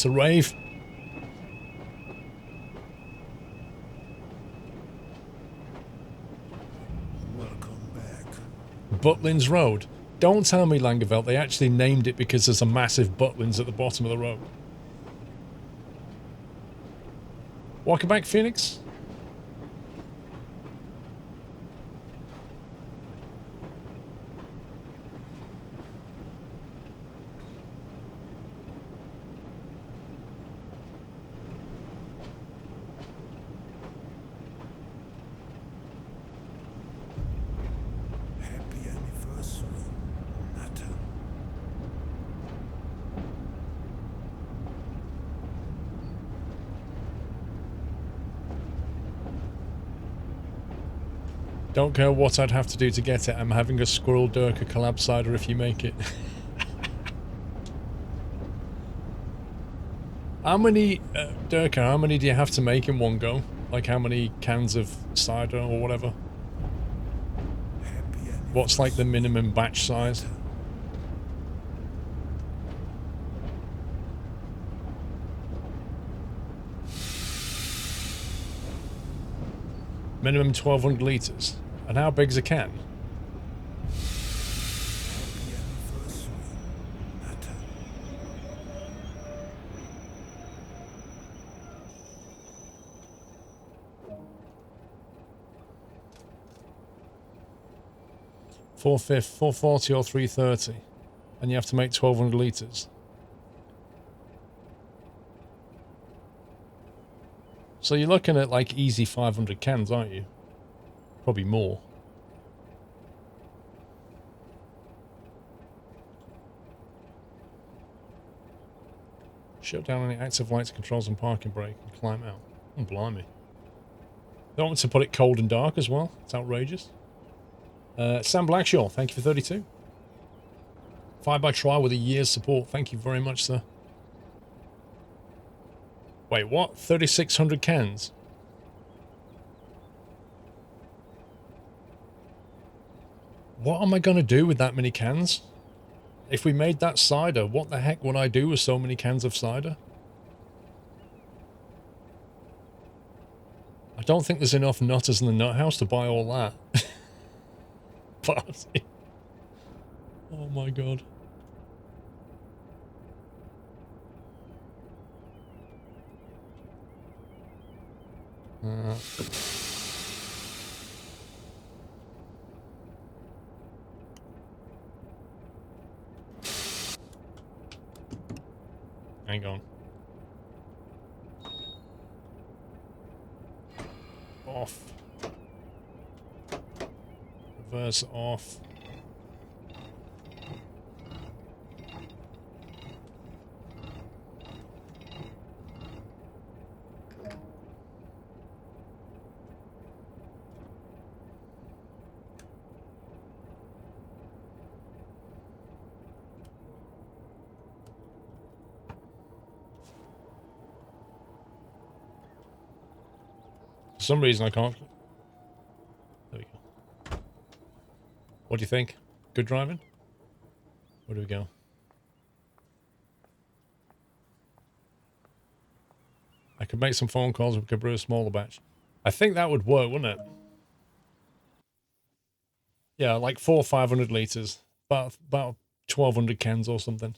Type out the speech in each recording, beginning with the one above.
to rave. Welcome back. Butlins Road. Don't tell me, Langeveld, they actually named it because there's a massive Butlins at the bottom of the road. Welcome back, Phoenix. Happy anniversary, Natta. Don't care what I'd have to do to get it. I'm having a Squirrel Durka collab cider if you make it. How many, Durka, how many do you have to make in one go? Like how many cans of cider or whatever? Happy What's like the minimum batch size? Minimum 1200 litres. And how big's a can? Happy anniversary, Natta. $4.50, 440 or 330, and you have to make 1200 litres. So you're looking at like easy 500 cans, aren't you? Probably more. Shut down any active lights, controls, and parking brake, and climb out. Oh, blimey. They want me to put it cold and dark as well. It's outrageous. Sam Blackshaw, thank you for 32. 5 by try with a year's support. Thank you very much, sir. Wait, what? 3,600 cans? What am I going to do with that many cans? If we made that cider, what the heck would I do with so many cans of cider? I don't think there's enough nutters in the nut house to buy all that. Party. Oh my god. Hang on. Off. Reverse off. For some reason I can't. There we go. What do you think? Good driving? Where do we go? I could make some phone calls. We could brew a smaller batch. I think that would work, wouldn't it? Yeah, like 400 or 500 litres. About 1,200 cans or something.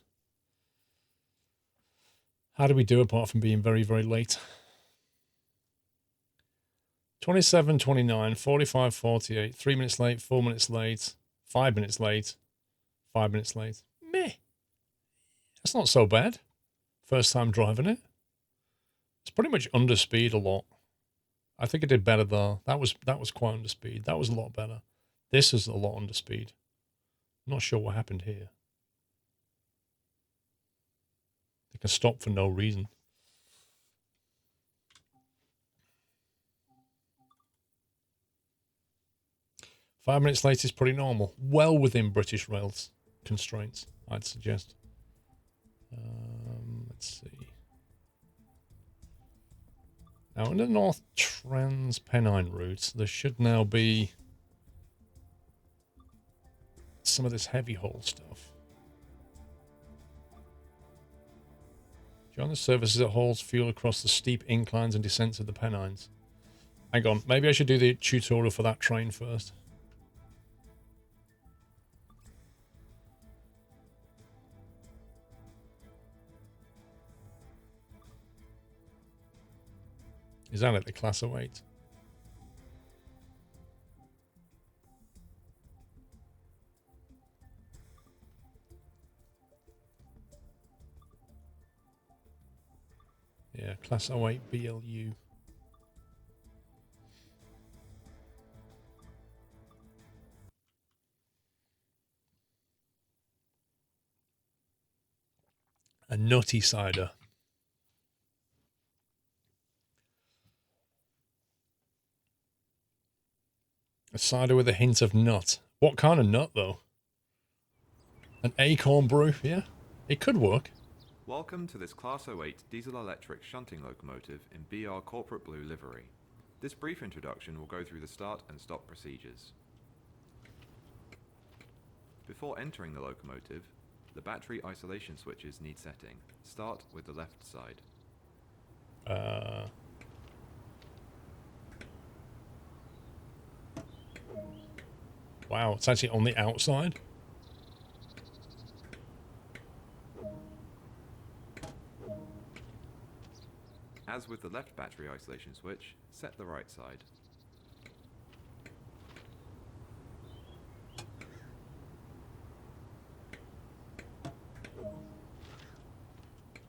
How do we do apart from being very, very late? 27, 29, 45, 48, 3 minutes late, 4 minutes late, 5 minutes late, 5 minutes late. Meh. That's not so bad. First time driving it. It's pretty much under speed a lot. I think I did better though. That was quite under speed. That was a lot better. This is a lot under speed. I'm not sure what happened here. They can stop for no reason. Five minutes late is pretty normal. Well within British Rail's constraints, I'd suggest. Let's see. Now, in the North Trans-Pennine route, there should now be some of this heavy haul stuff. Join the services that hauls fuel across the steep inclines and descents of the Pennines. Hang on, maybe I should do the tutorial for that train first. Is that it, the Class 08? Yeah, Class 08 BLU. A nutty cider. A cider with a hint of nut. What kind of nut, though? An acorn brew? Yeah, it could work. Welcome to this Class 08 diesel-electric shunting locomotive in BR Corporate Blue livery. This brief introduction will go through the start and stop procedures. Before entering the locomotive, the battery isolation switches need setting. Start with the left side. Wow, it's actually on the outside. As with the left battery isolation switch, set the right side.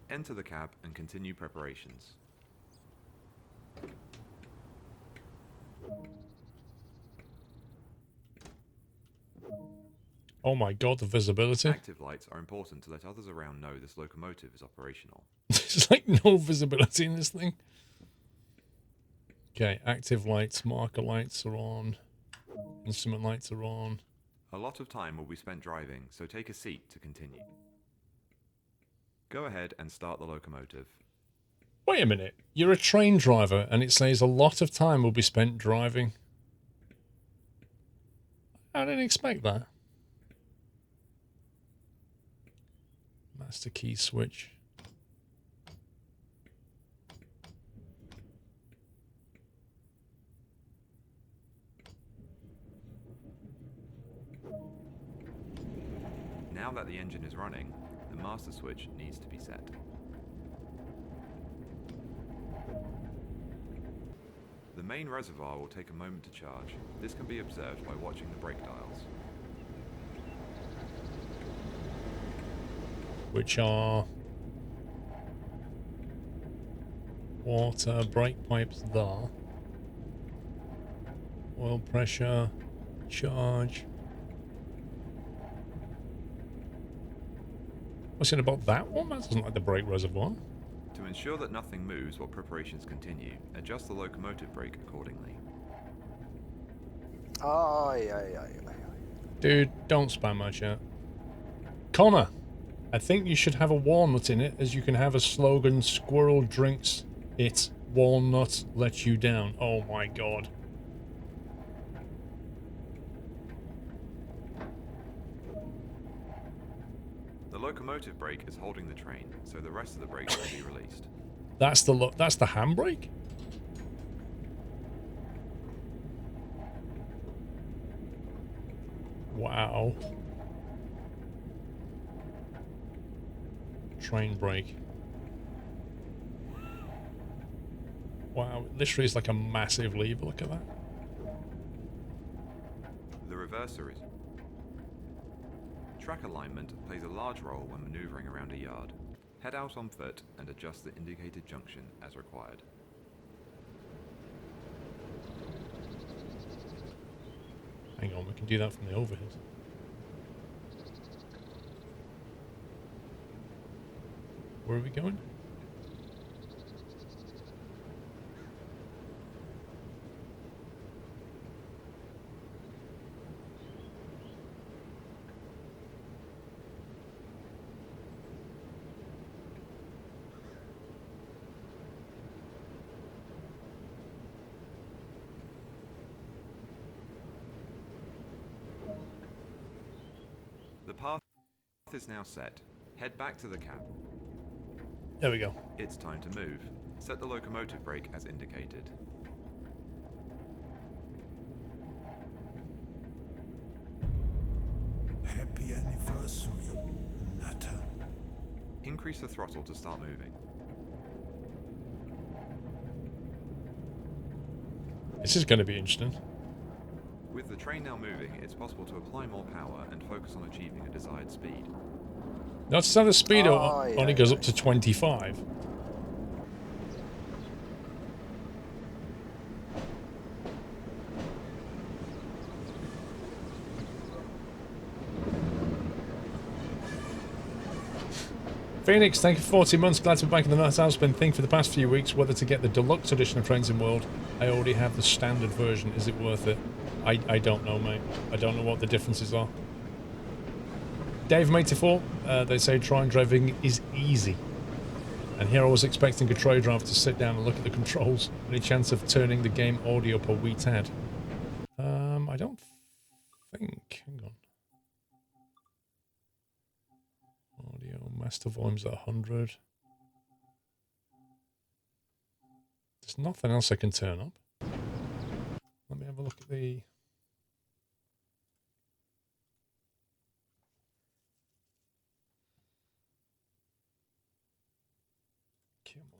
Enter the cab and continue preparations. Oh my god, the visibility. Active lights are important to let others around know this locomotive is operational. There's like no visibility in this thing. Okay, active lights, marker lights are on. Instrument lights are on. A lot of time will be spent driving, so take a seat to continue. Go ahead and start the locomotive. Wait a minute, you're a train driver and it says a lot of time will be spent driving. I didn't expect that. Master key switch. Now that the engine is running, the master switch needs to be set. The main reservoir will take a moment to charge. This can be observed by watching the brake dials. Which are water, brake pipes there. Oil pressure, charge. What's it about that one? That doesn't like the brake reservoir. To ensure that nothing moves while preparations continue, adjust the locomotive brake accordingly. Dude, don't spam my chat. Connor, I think you should have a walnut in it, as you can have a slogan, squirrel drinks it, walnut lets you down. Oh my god. The locomotive brake is holding the train, so the rest of the brakes will be released. That's the handbrake? Wow. Train brake. Wow, literally is like a massive lever. Look at that. The reverser is... Track alignment plays a large role when maneuvering around a yard. Head out on foot and adjust the indicated junction as required. Hang on, we can do that from the overhead. Where are we going? The path is now set. Head back to the cab. There we go. It's time to move. Set the locomotive brake as indicated. Happy anniversary, Natter. Increase the throttle to start moving. This is going to be interesting. With the train now moving, it's possible to apply more power and focus on achieving a desired speed. Notice how the speed Oh, only yeah, goes yeah. up to 25. Phoenix, thank you for 40 months. Glad to be back in the Nut House. Been thinking for the past few weeks whether to get the deluxe edition of Trains in World. I already have the standard version. Is it worth it? I don't know, mate. I don't know what the differences are. Dave84, they say train driving is easy. And here I was expecting a tray driver to sit down and look at the controls. Any chance of turning the game audio up a wee tad? I don't think. Hang on. Audio master volume's at 100. There's nothing else I can turn up. Let me have a look at the... Come on.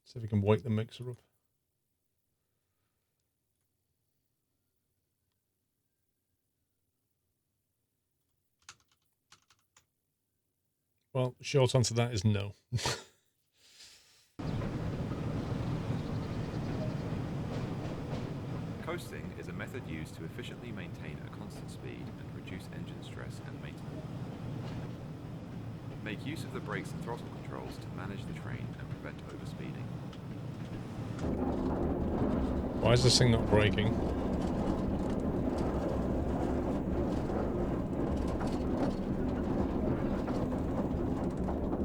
See if we can wake the mixer up. Well, short answer to that is no. Coasting is a method used to efficiently maintain a constant speed and reduce engine stress and maintenance. Make use of the brakes and throttle controls to manage the train and prevent overspeeding. Why is this thing not braking?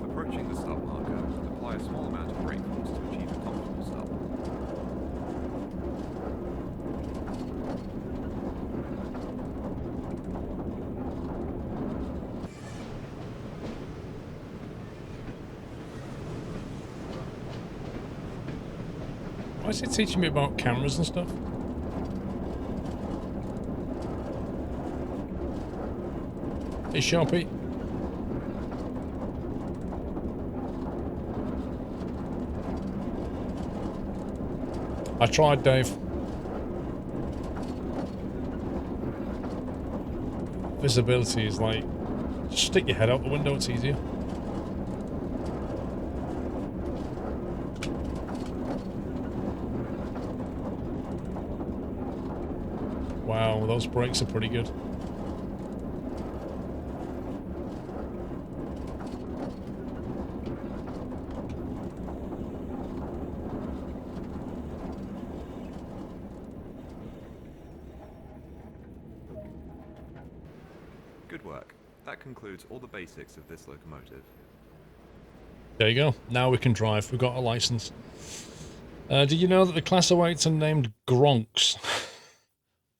Approaching the stop marker, apply a small amount of brake force to achieve a comfortable stop. Why is it teaching me about cameras and stuff? Hey, Sharpie. I tried, Dave. Visibility is like, just stick your head out the window, it's easier. Wow, those brakes are pretty good. Good work. That concludes all the basics of this locomotive. There you go. Now we can drive. We've got a license. Did you know that the Class 08s are named Gronks?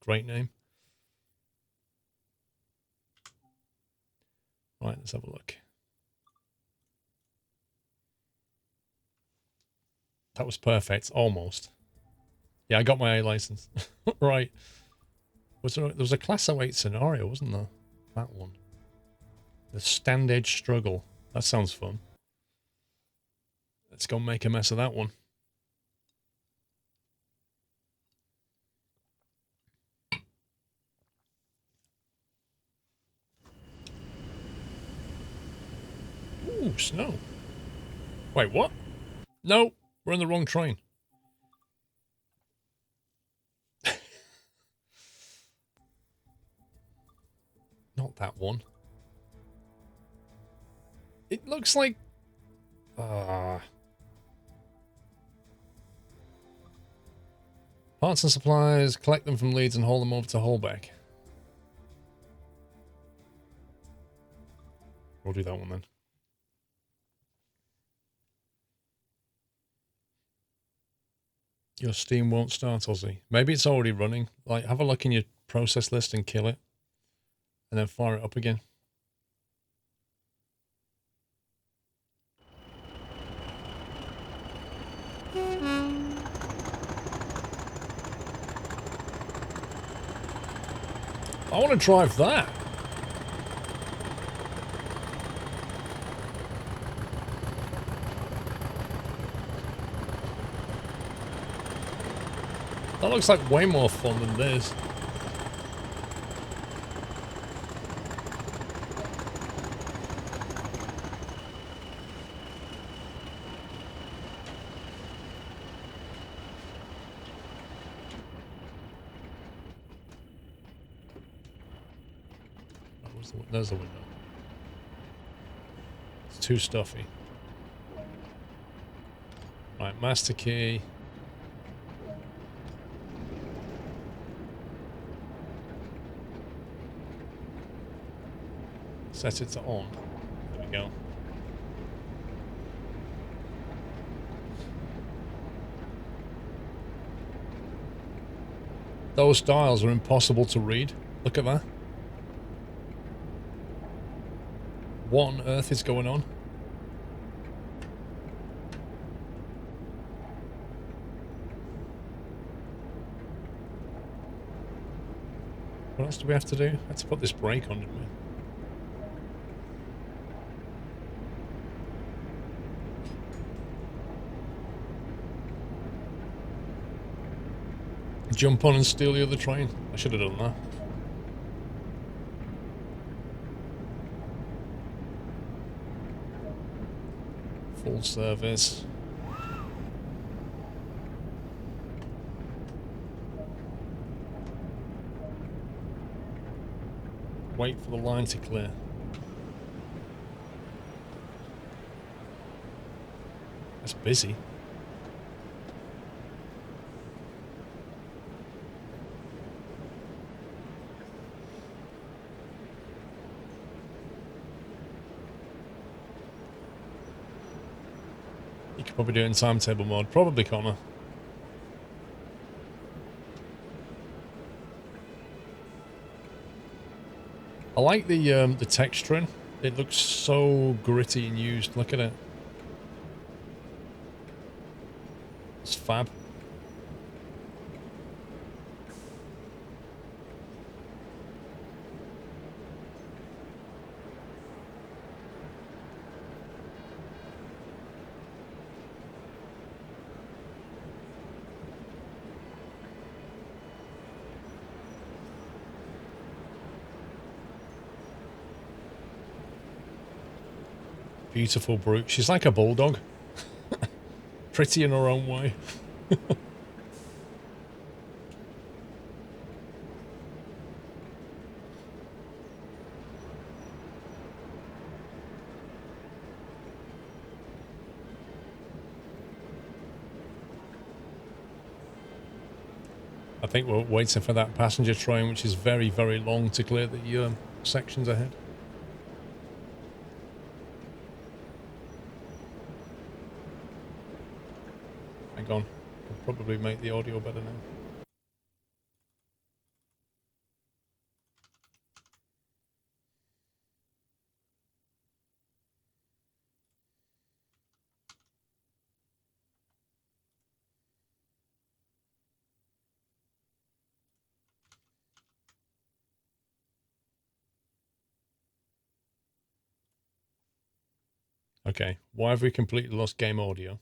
Great name. Right, let's have a look. That was perfect. Almost. Yeah, I got my A license. Right. There was a Class 08 scenario, wasn't there? That one. The Stand Edge Struggle. That sounds fun. Let's go make a mess of that one. Ooh, snow. Wait, what? No, we're on the wrong train. Not that one. It looks like... Hold Parts and supplies, collect them from Leeds and haul them over to Holbeck. We'll do that one then. Your Steam won't start, Ozzy. Maybe it's already running. Like, have a look in your process list and kill it. And then fire it up again. I want to drive that. That looks like way more fun than this. There's the window. It's too stuffy. Right, master key. Set it to on. There we go. Those dials are impossible to read. Look at that. What on earth is going on? What else do we have to do? I had to put this brake on, didn't we? Jump on and steal the other train. I should have done that. Full service. Wait for the line to clear. That's busy. You could probably do it in timetable mode. Probably, Connor. I like the texturing. It looks so gritty and used. Look at it. It's fab. Beautiful brute. She's like a bulldog. Pretty in her own way. I think we're waiting for that passenger train, which is very, very long, to clear the sections ahead. Hang on. I'll probably make the audio better now. Okay, why have we completely lost game audio?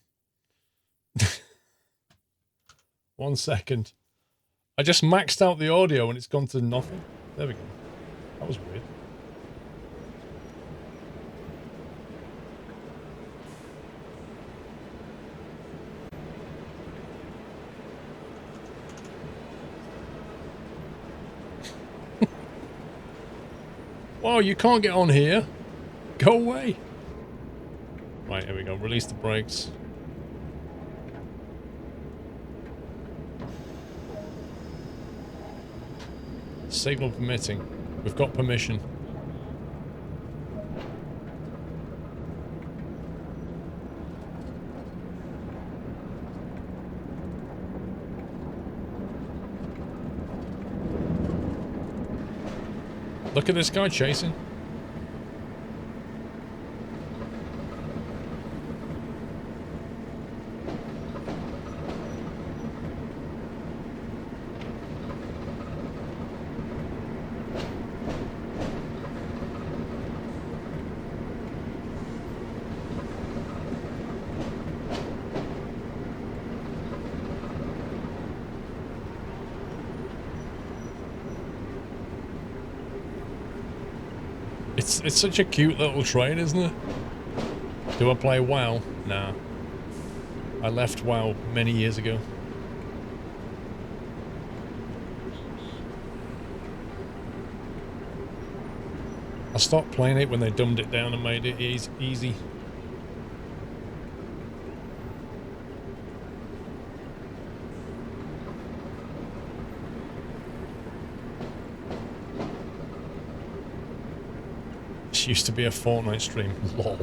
1 second. I just maxed out the audio and it's gone to nothing. There we go. That was weird. Wow, you can't get on here. Go away. Right, here we go. Release the brakes. Signal permitting. We've got permission. Look at this guy chasing. It's such a cute little train, isn't it? Do I play WoW? Nah. I left WoW many years ago. I stopped playing it when they dumbed it down and made it easy. Used to be a Fortnite stream. Lol.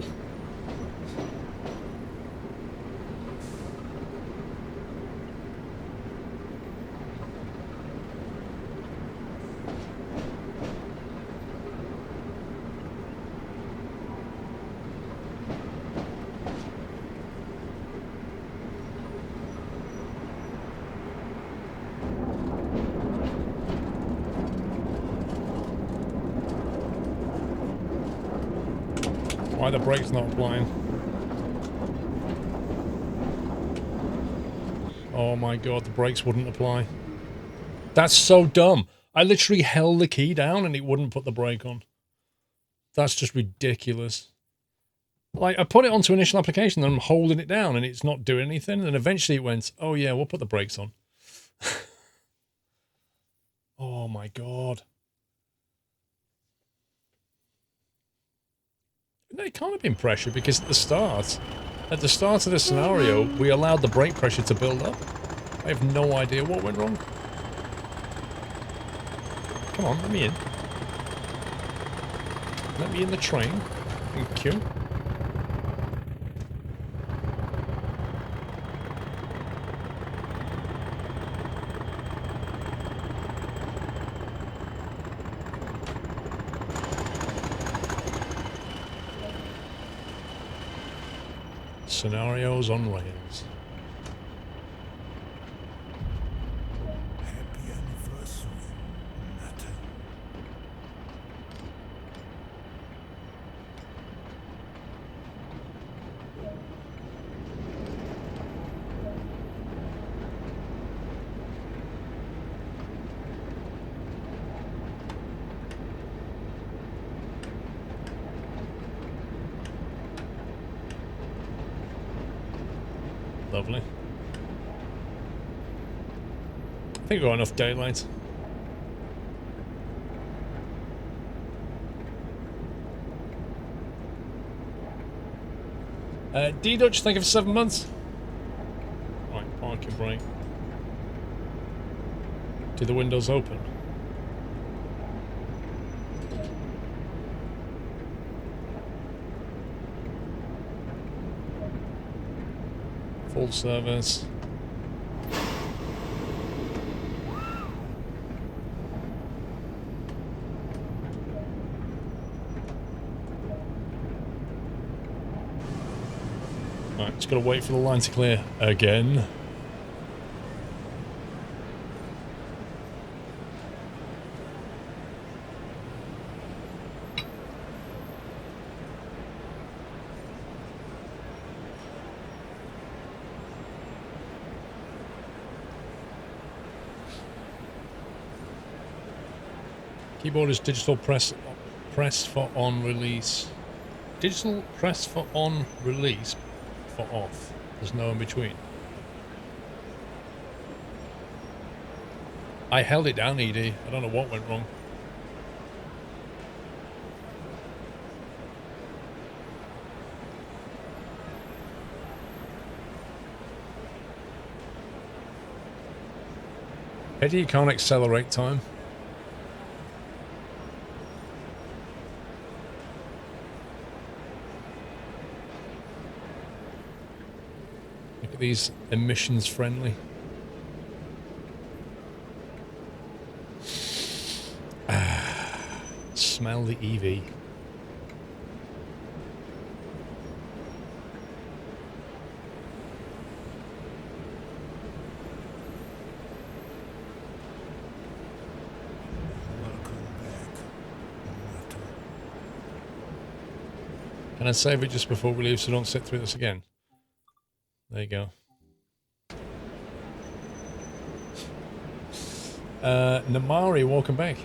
Why the brake's not applying? Oh my god, the brakes wouldn't apply. That's so dumb. I literally held the key down and it wouldn't put the brake on. That's just ridiculous. Like, I put it onto initial application and I'm holding it down and it's not doing anything. And eventually it went, oh yeah, we'll put the brakes on. Oh my god. It can't have been pressure because at the start of the scenario, we allowed the brake pressure to build up. I have no idea what went wrong. Come on, let me in. Let me in the train. Thank you. Scenarios on rails. Happy anniversary, Natter. Lovely. I think we've got enough daylight. D-Dutch, thank you for 7 months. Right, park your brake. Do the windows open? Full service. Right, just gotta wait for the line to clear again. Keyboard is digital press for on release. Digital press for on release for off. There's no in between. I held it down, ED. I don't know what went wrong. Eddie, you can't accelerate time. these emissions friendly. Smell the EV. Welcome back, Nato. Can I save it just before we leave so don't sit through this again? There you go. Namari, welcome back.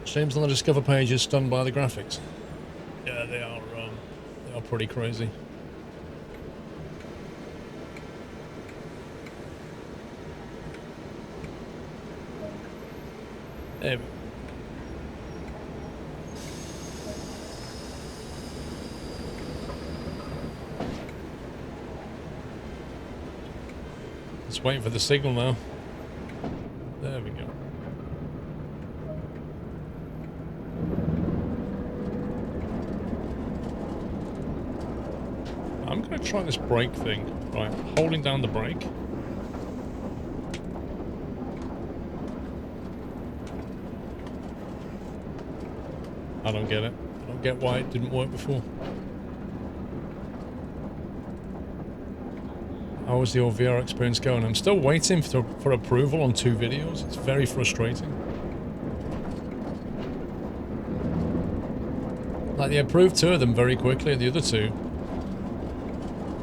James on the Discover page is stunned by the graphics. Yeah, they are pretty crazy. There we go. Just waiting for the signal now. There we go. I'm going to try this brake thing. Right, holding down the brake. I don't get it. I don't get why it didn't work before. How was your VR experience going? I'm still waiting for approval on 2 videos. It's very frustrating. Like, they approved 2 of them very quickly, the other 2.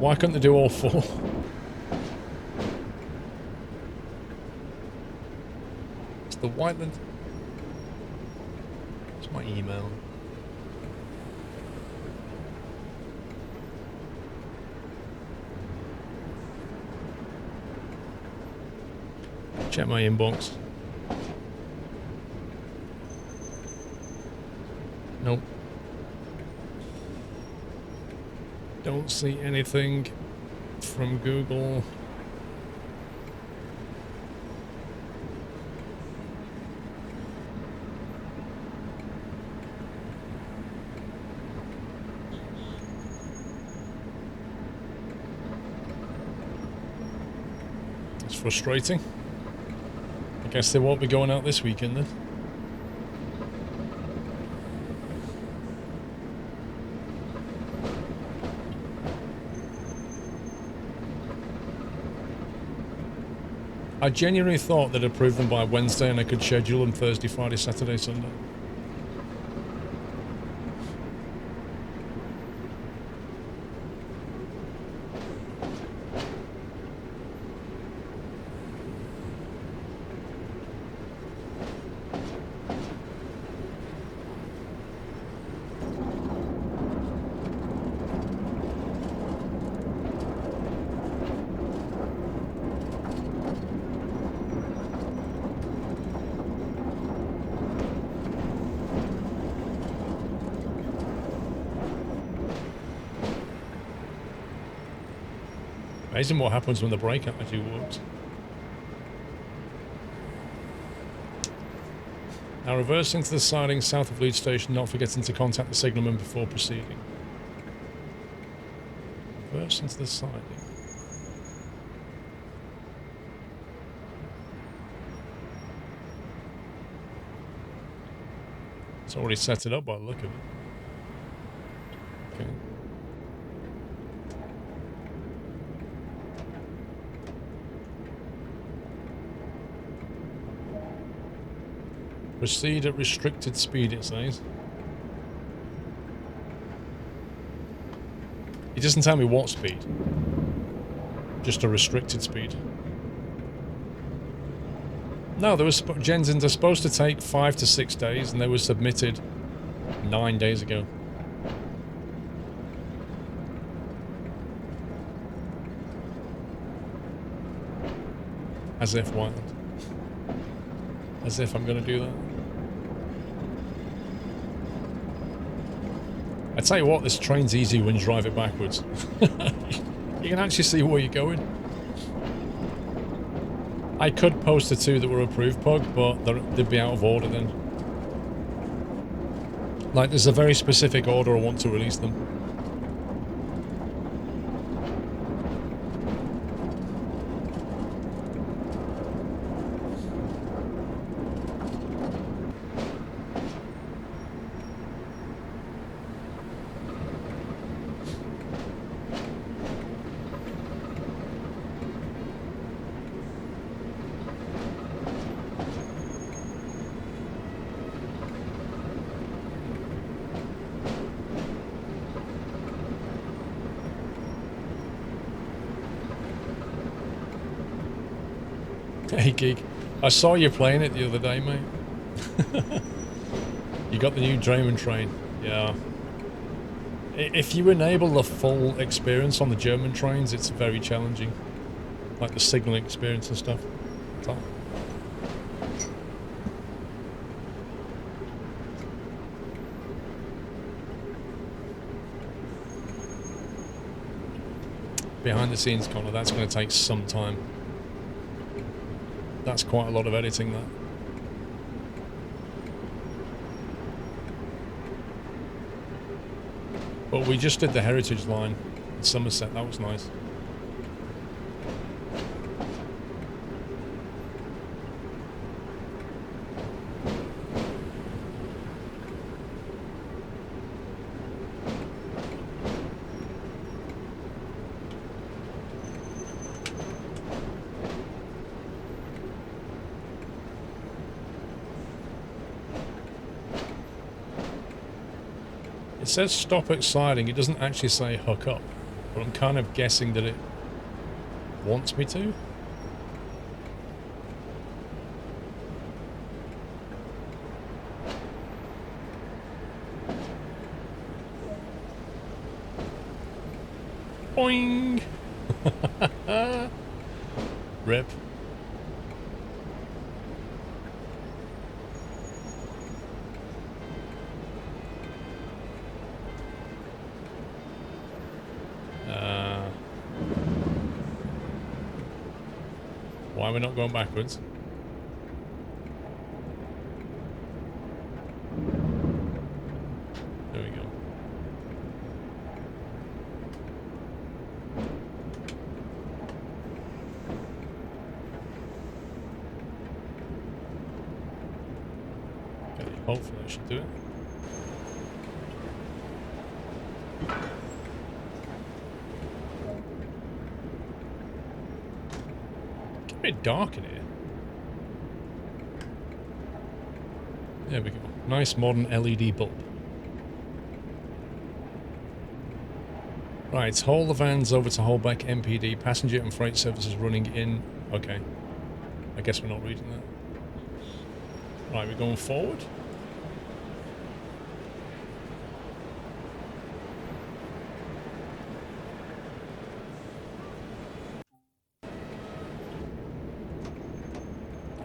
Why couldn't they do all 4? It's the Whiteland. It's my email. Check my inbox. Nope. Don't see anything from Google. It's frustrating. I guess they won't be going out this weekend then. I genuinely thought they'd approve them by Wednesday and I could schedule them Thursday, Friday, Saturday, Sunday. Amazing what happens when the brake actually works. Now reverse into the siding south of Leeds Station, not forgetting to contact the signalman before proceeding. Reverse into the siding. It's already set it up by the look of it. Okay. Proceed at restricted speed, it says. It doesn't tell me what speed. Just a restricted speed. No, there was Gensins are supposed to take 5 to 6 days, and they were submitted 9 days ago. As if, Whiteland. As if I'm going to do that. I tell you what, this train's easy when you drive it backwards. You can actually see where you're going. I could post the 2 that were approved, Pug, but they'd be out of order then. Like, there's a very specific order I want to release them. Hey, Geek. I saw you playing it the other day, mate. You got the new Draymond train. Yeah. If you enable the full experience on the German trains, it's very challenging. Like the signaling experience and stuff. So. Behind the scenes, Connor, that's going to take some time. That's quite a lot of editing, that. But we just did the Heritage Line in Somerset, that was nice. It says stop at siding, it doesn't actually say hook up, but I'm kind of guessing that it wants me to. Boing! Rip. Why we're not going backwards? There we go. Okay, hopefully I should do it. It's a bit dark in here. There we go. Nice modern LED bulb. Right, haul the vans over to Holbeck MPD. Passenger and freight services running in. Okay. I guess we're not reading that. Right, we're going forward.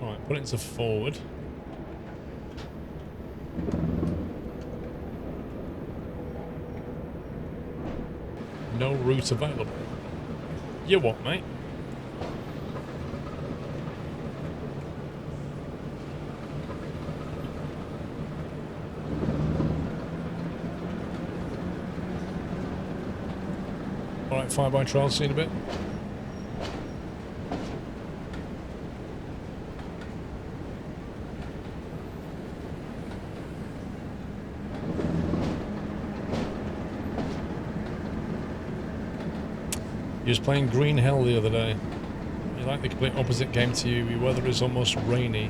Right, put it into forward. No route available. You what, mate? Alright, fire by trial, see you in a bit. You was playing Green Hell the other day. You like the complete opposite game to you. Your weather is almost rainy.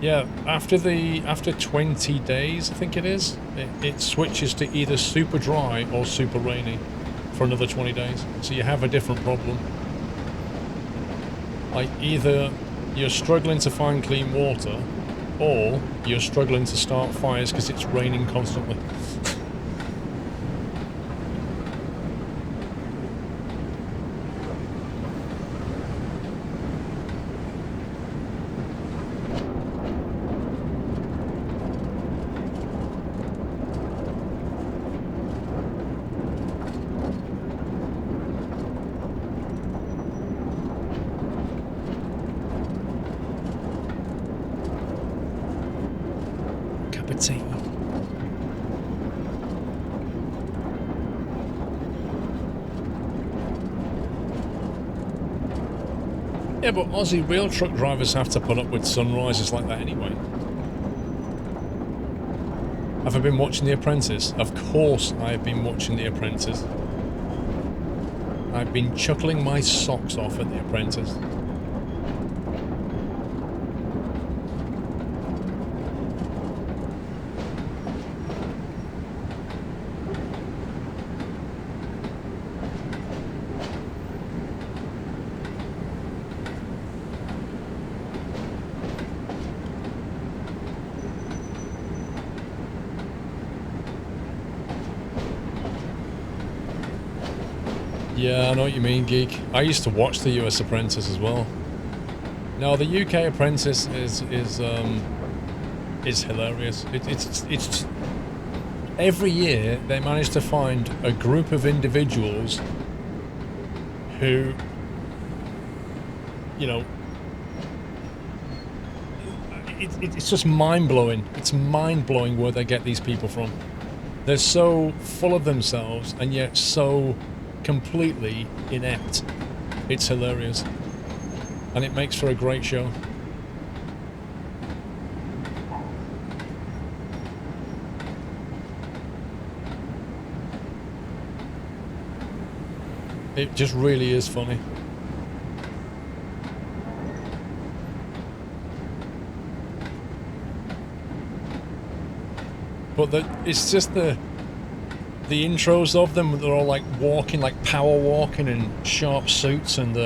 Yeah, after 20 days, I think it is, it switches to either super dry or super rainy for another 20 days. So you have a different problem. Like, either you're struggling to find clean water, or you're struggling to start fires because it's raining constantly. Yeah, but Aussie real truck drivers have to put up with sunrises like that anyway. Have I been watching The Apprentice? Of course I have been watching The Apprentice. I've been chuckling my socks off at The Apprentice. Yeah, I know what you mean, Geek. I used to watch the US Apprentice as well. No, the UK Apprentice is hilarious. It's every year they manage to find a group of individuals who, you know, it's just mind-blowing. It's mind-blowing where they get these people from. They're so full of themselves and yet so completely inept. It's hilarious. And it makes for a great show. It just really is funny. But it's just the intros of them, they're all like walking, like power walking in sharp suits, and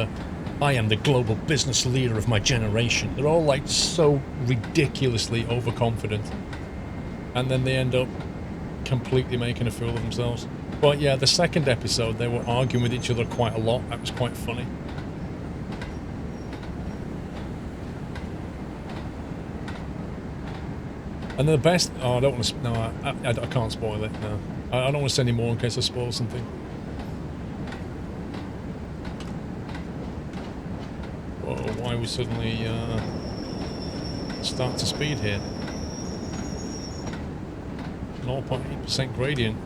I am the global business leader of my generation. They're all like so ridiculously overconfident. And then they end up completely making a fool of themselves. But yeah, the second episode, they were arguing with each other quite a lot. That was quite funny. And the best... Oh, I don't want to... No, I can't spoil it, no. I don't want to say any more in case I spoil something. Whoa, why we suddenly start to speed here? 0.8% gradient.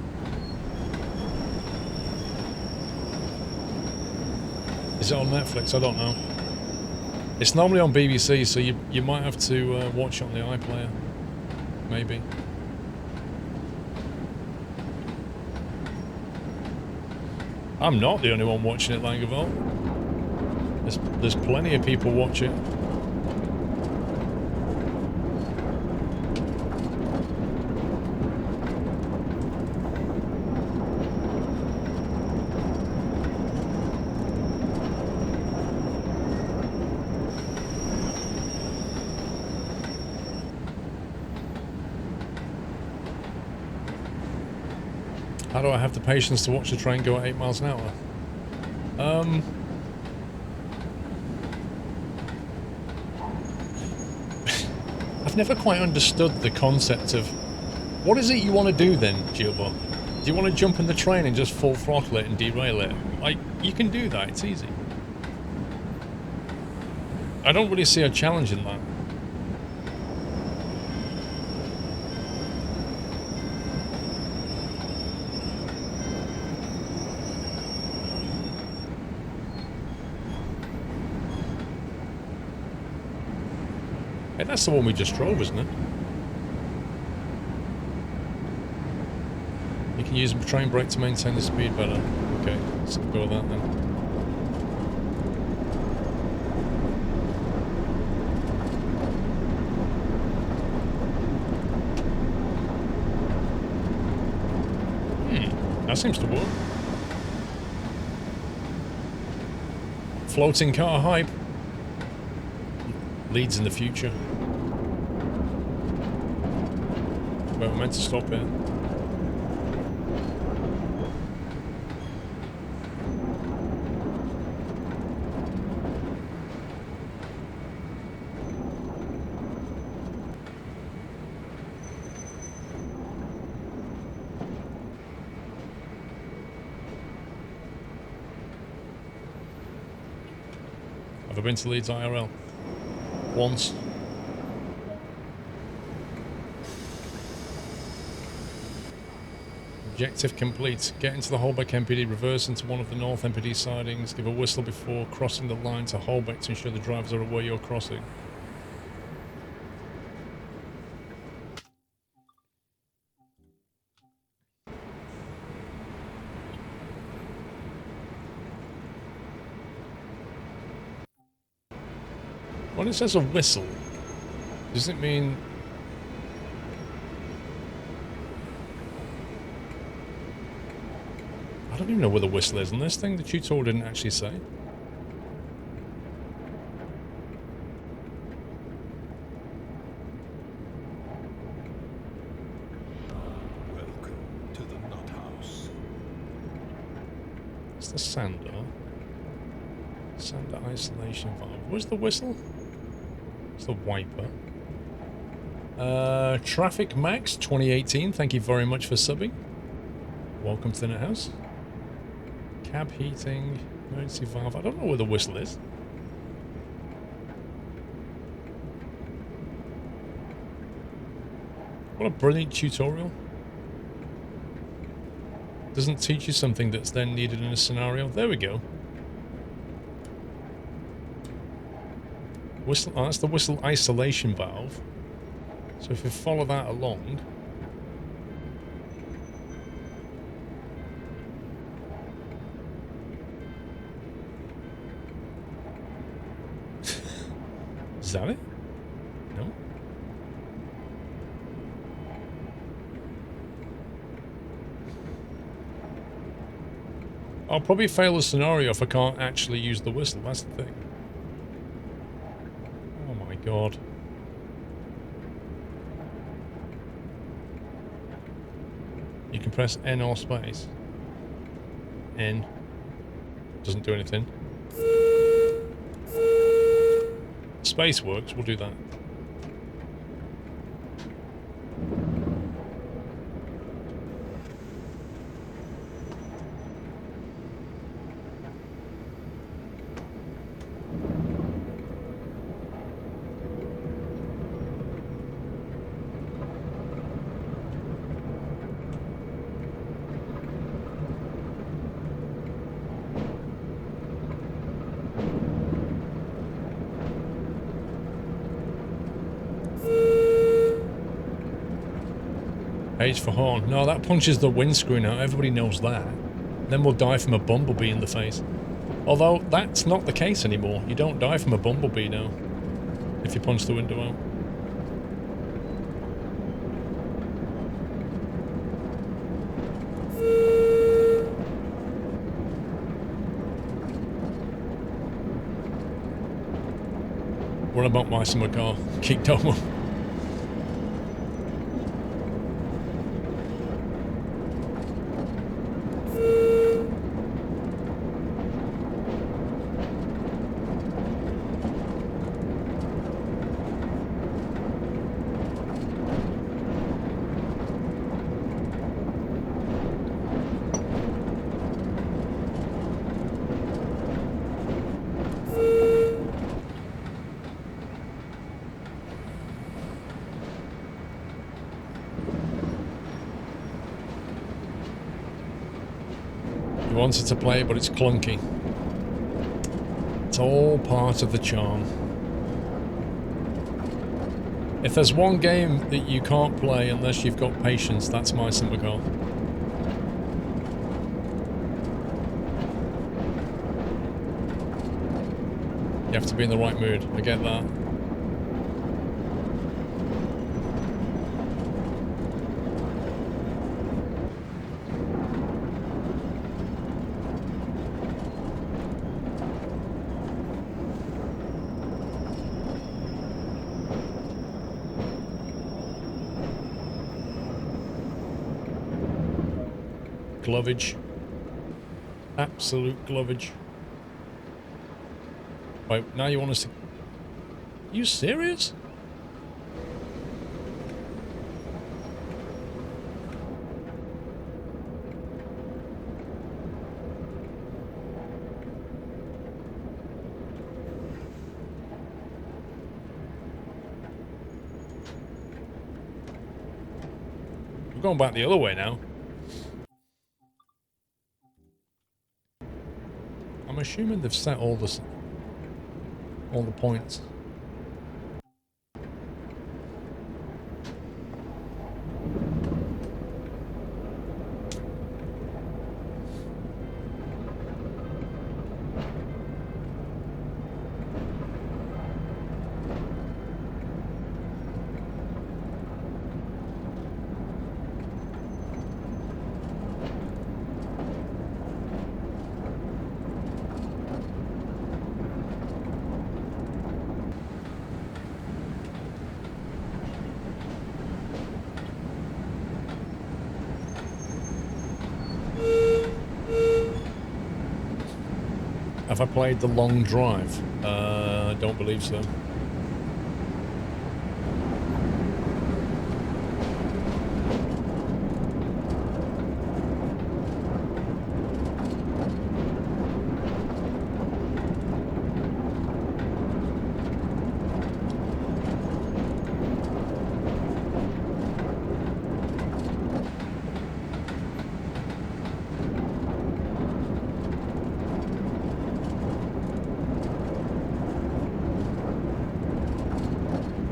Is it on Netflix? I don't know. It's normally on BBC, so you might have to watch it on the iPlayer. Maybe. I'm not the only one watching it, Langevall. There's plenty of people watch it. How do I have the patience to watch the train go at 8 miles an hour? I've never quite understood the concept of... What is it you want to do then, Gilbo? Do you want to jump in the train and just full throttle it and derail it? Like, you can do that, it's easy. I don't really see a challenge in that. Hey, that's the one we just drove, isn't it? You can use a train brake to maintain the speed better. Okay, let's go with that then. That seems to work. Floating car hype. Leads in the future. Wait, we're meant to stop here. Have I been to Leeds IRL? Once. Objective complete. Get into the Holbeck MPD, reverse into one of the North MPD sidings, give a whistle before crossing the line to Holbeck to ensure the drivers are aware you're crossing. When it says a whistle, does it mean... I don't even know where the whistle is on this thing. The tutorial didn't actually say. Welcome to the Nut House. It's the sander. Sander isolation valve. Where's the whistle? It's the wiper. Traffic Max 2018. Thank you very much for subbing. Welcome to the Nut House. Cab heating. Emergency valve. I don't know where the whistle is. What a brilliant tutorial. Doesn't teach you something that's then needed in a scenario. There we go. Whistle. Oh, that's the whistle isolation valve. So if you follow that along... Is that it? No? I'll probably fail the scenario if I can't actually use the whistle, that's the thing. Oh my god. You can press N or space. N. Doesn't do anything. Space works, we'll do that. H for horn. No, that punches the windscreen out. Everybody knows that. Then we'll die from a bumblebee in the face. Although, that's not the case anymore. You don't die from a bumblebee now. If you punch the window out. What about my summer car? Kicked over. Wanted to play, but it's clunky. It's all part of the charm. If there's one game that you can't play unless you've got patience, that's my simple goal. You have to be in the right mood. I get that. Glovage. Absolute glovage. Right, now you want us to... Are you serious? We're going back the other way now. I'm assuming they've set all the points. Have I played the long drive? I don't believe so.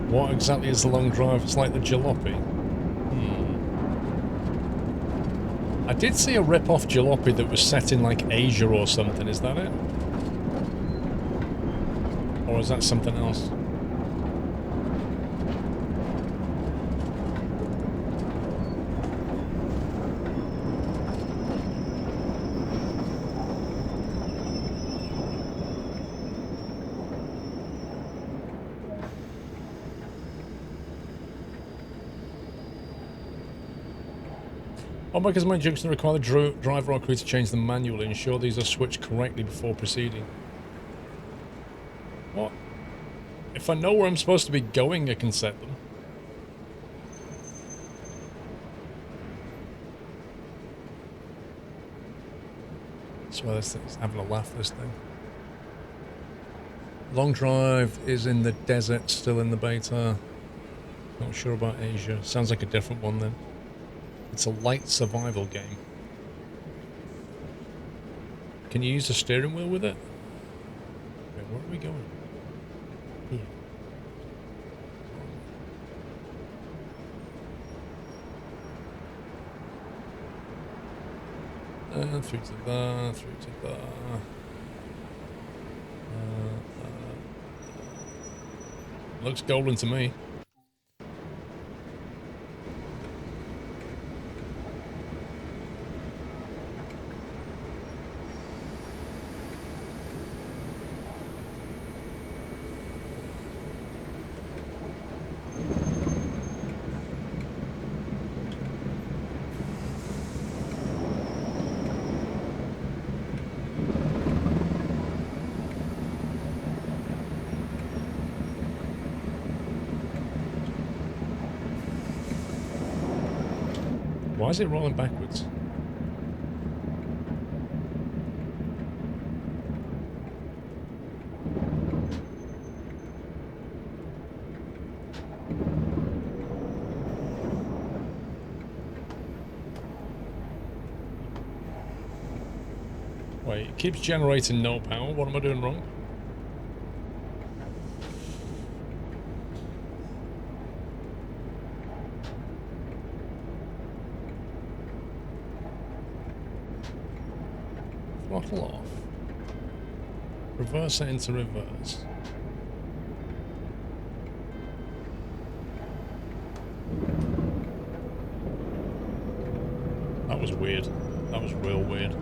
What exactly is the long drive? It's like the jalopy. I did see a rip-off jalopy that was set in like Asia or something. Is that it? Or is that something else? Oh, because my junction require the driver or crew to change them manually, ensure these are switched correctly before proceeding. What? If I know where I'm supposed to be going, I can set them. I swear this thing's having a laugh, this thing. Long drive is in the desert, still in the beta. Not sure about Asia. Sounds like a different one then. It's a light survival game. Can you use the steering wheel with it? Okay, where are we going? Here. Through to there, through to there. Looks golden to me. Why is it rolling backwards? Wait, it keeps generating no power. What am I doing wrong? Throttle off. Reverse it into reverse. That was weird. That was real weird.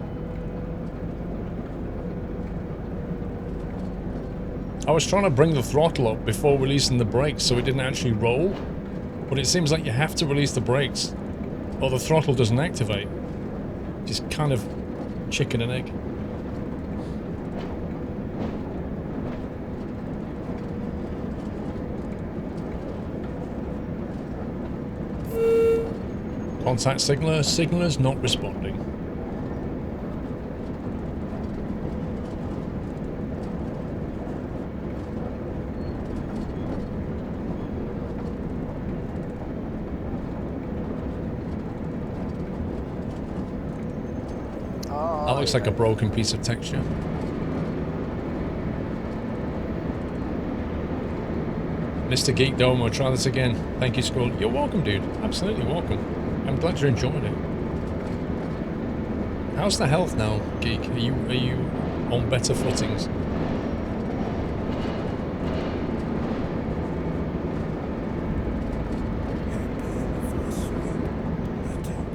I was trying to bring the throttle up before releasing the brakes so it didn't actually roll, but it seems like you have to release the brakes or the throttle doesn't activate. Just kind of chicken and egg. Contact signaler. Signaler's not responding. That looks like a broken piece of texture. Mr. Geek Domo, try this again. Thank you, Squirrel. You're welcome, dude. Absolutely welcome. I'm glad you enjoyed it. How's the health now, Geek? Are you on better footings?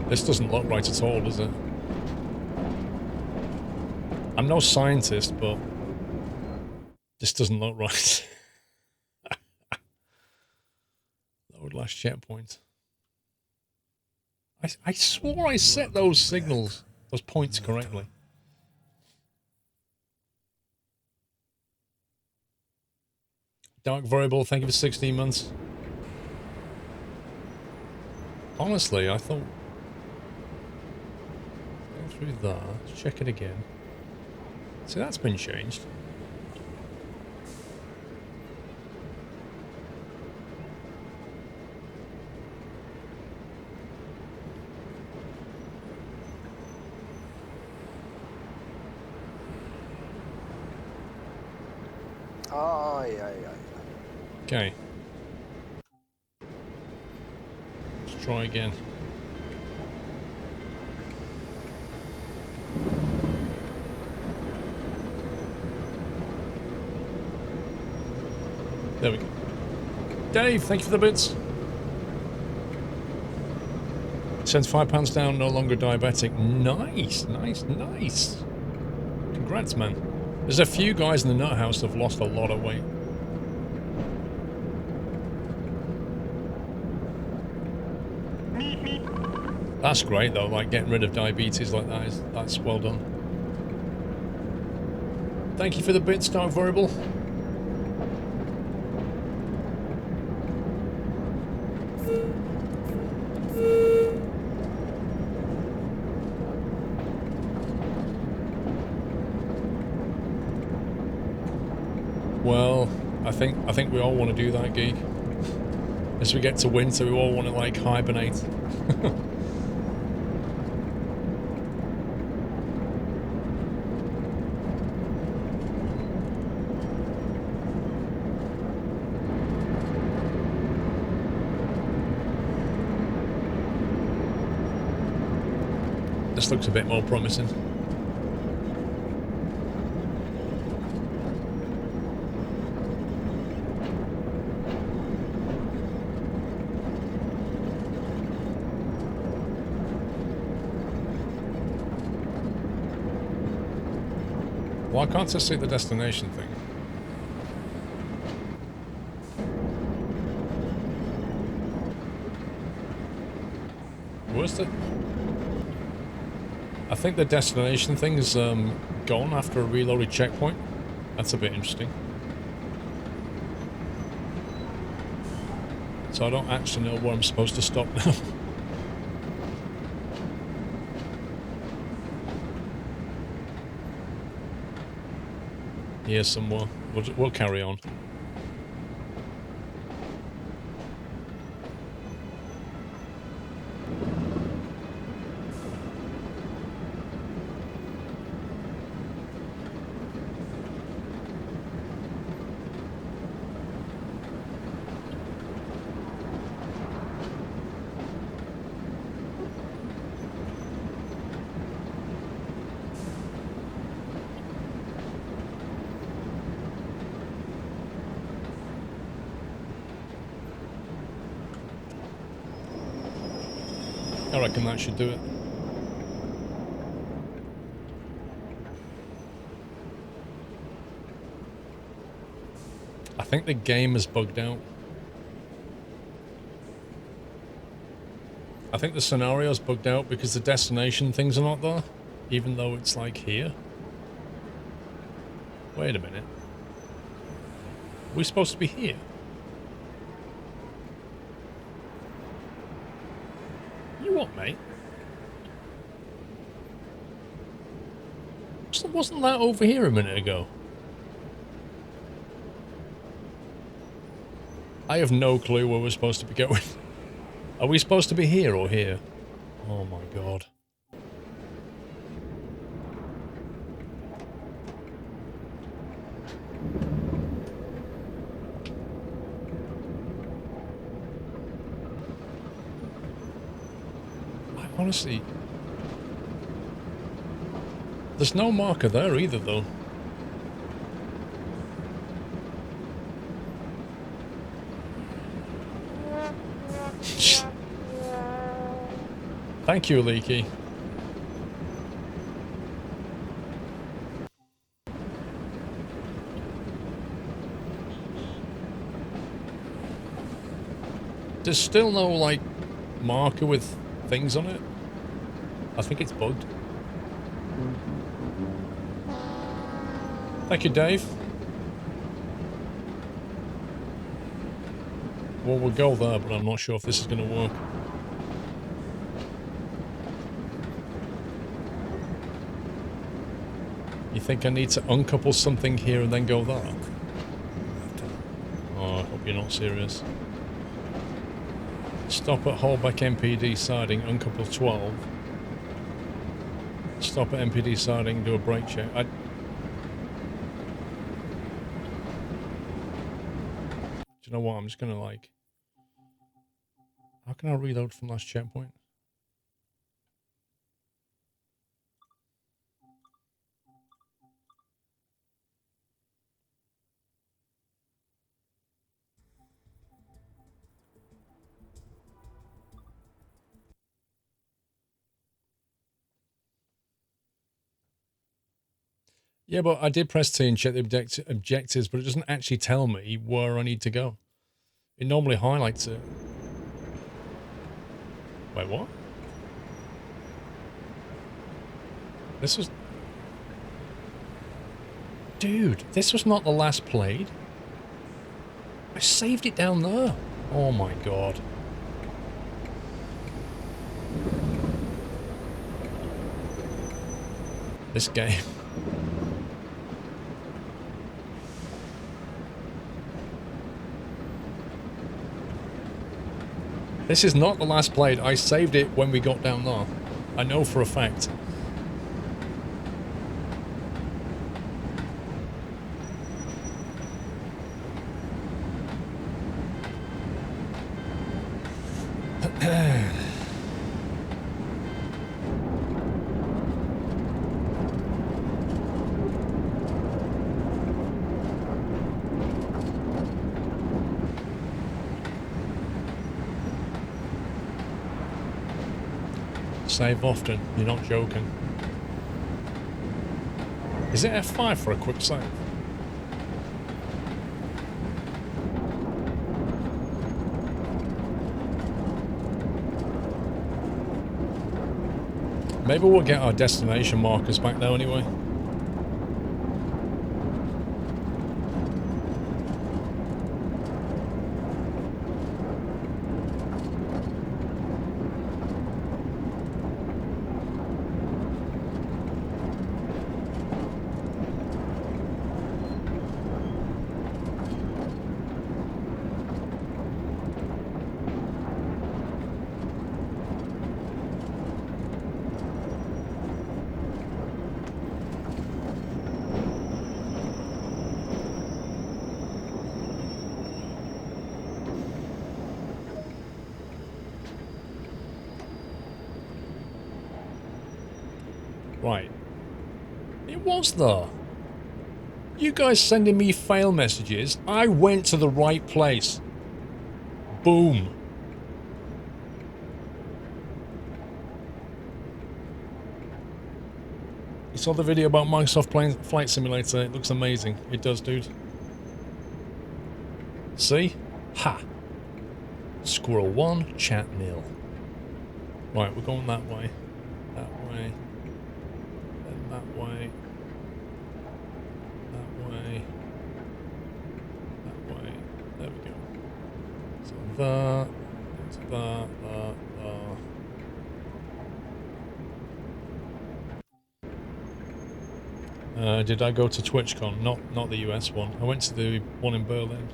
This doesn't look right at all, does it? I'm no scientist, but this doesn't look right. Load last checkpoint. I swore I set those signals, those points correctly. Dark Variable, thank you for 16 months. Honestly, I thought... Go through that, let's check it again. See, that's been changed. Okay. Let's try again. There we go. Dave, thank you for the bits. Sends £5 down, no longer diabetic. Nice, nice, nice. Congrats, man. There's a few guys in the nut house that have lost a lot of weight. That's great though, like getting rid of diabetes like that that's well done. Thank you for the bits, Dark Variable. Well, I think we all want to do that, Geek. As we get to winter, we all want to like hibernate. This looks a bit more promising. Why can't I see the destination thing? Where's the... I think the destination thing is gone after a reloaded checkpoint. That's a bit interesting. So I don't actually know where I'm supposed to stop now. Here's some more. We'll carry on. I reckon that should do it. I think the game is bugged out. I think the scenario's bugged out because the destination things are not there, even though it's like here. Wait a minute. Are we supposed to be here? You what, mate? Wasn't that over here a minute ago? I have no clue where we're supposed to be going. Are we supposed to be here or here? Oh my god. Honestly, there's no marker there either, though. Thank you, Leaky. There's still no, like, marker with things on it. I think it's bugged. Thank you, Dave. Well, we'll go there, but I'm not sure if this is going to work. You think I need to uncouple something here and then go there? Oh, I hope you're not serious. Stop at Holbeck MPD siding, uncouple 12. Stop at MPD siding, do a brake check. Do you know what? I'm just gonna like... How can I reload from last checkpoint? Yeah, but I did press T and check the objectives, but it doesn't actually tell me where I need to go. It normally highlights it. Wait, what? This was... Dude, this was not the last played. I saved it down there. Oh my god. This game. This is not the last played. I saved it when we got down there. I know for a fact. Save often, you're not joking. Is it F5 for a quick save? Maybe we'll get our destination markers back there anyway. Right. It was there. You guys sending me fail messages. I went to the right place. Boom. You saw the video about Microsoft Flight Simulator. It looks amazing. It does, dude. See? Ha. Squirrel 1, chat nil. Right, we're going that way. That way. Then that way. That way. That way. There we go. So that. That. Did I go to TwitchCon? Not the US one. I went to the one in Berlin.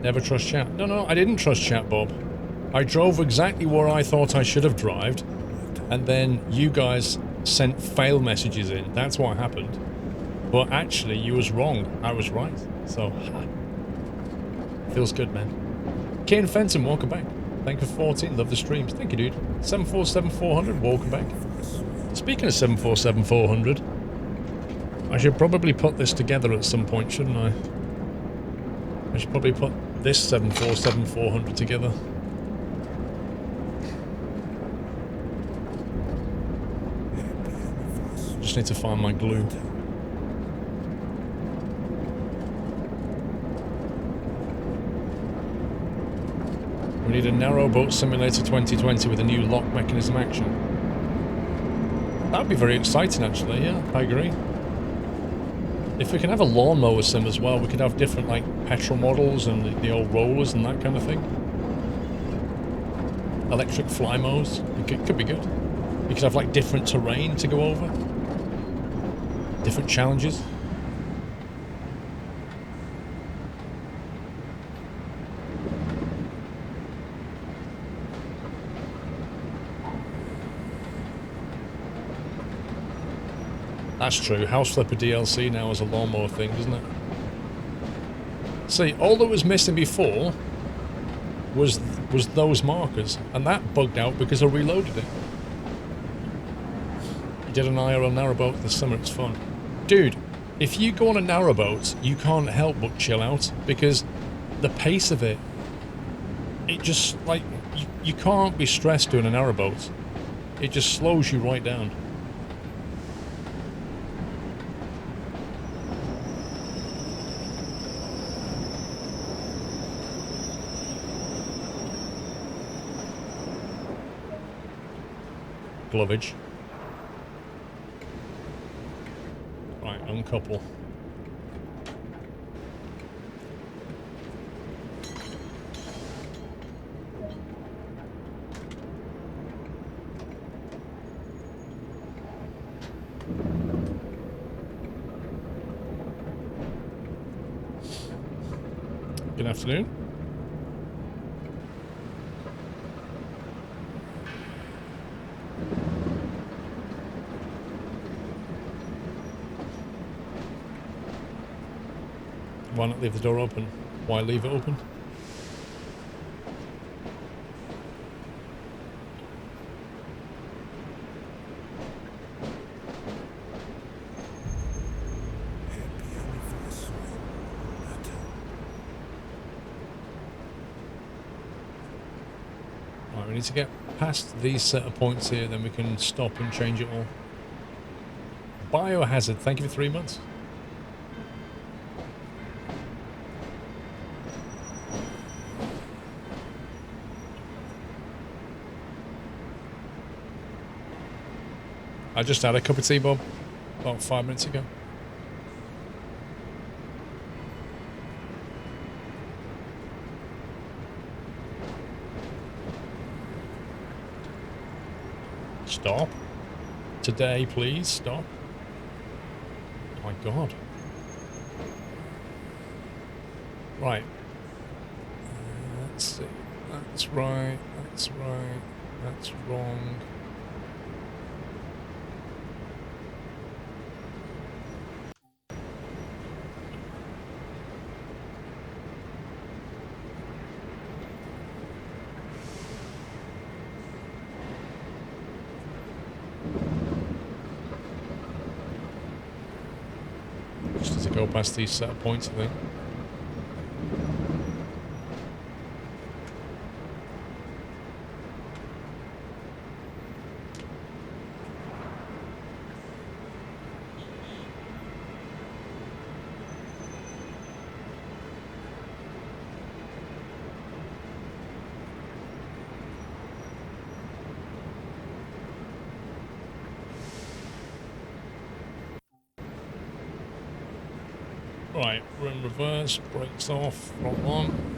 Never trust chat. No, I didn't trust chat, Bob. I drove exactly where I thought I should have drived, and then you guys sent fail messages in. That's what happened. But actually, you was wrong. I was right. So, feels good, man. Kane Fenton, welcome back. Thank you for 14. Love the streams. Thank you, dude. 747-400, welcome back. Speaking of 747-400, I should probably put this together at some point, shouldn't I? I should probably put this 747-400 together. Just need to find my glue. We need a Narrowboat Simulator 2020 with a new lock mechanism action. That'd be very exciting, actually, yeah, I agree. If we can have a lawnmower sim as well, we could have different, like, petrol models and the old rollers and that kind of thing. Electric fly mows. It could be good. You could have, like, different terrain to go over. Different challenges. That's true. House Flipper DLC now has a lawnmower thing, doesn't it? See, all that was missing before was those markers, and that bugged out because I reloaded it. You did an IRL narrowboat this summer, it's fun. Dude, if you go on a narrowboat, you can't help but chill out, because the pace of it, it just, like, you can't be stressed doing a narrowboat. It just slows you right down. Glovage. Right, uncouple. Good afternoon. Why not leave the door open? Why leave it open? Right, we need to get past these set of points here, then we can stop and change it all. Biohazard, thank you for 3 months. I just had a cup of tea, Bob, about 5 minutes ago. Stop. Today, please, stop. Oh my God. Right. Let's see. That's right, that's right, that's wrong. Go past these set of points, I think. Right, we're in reverse, brakes off, front one.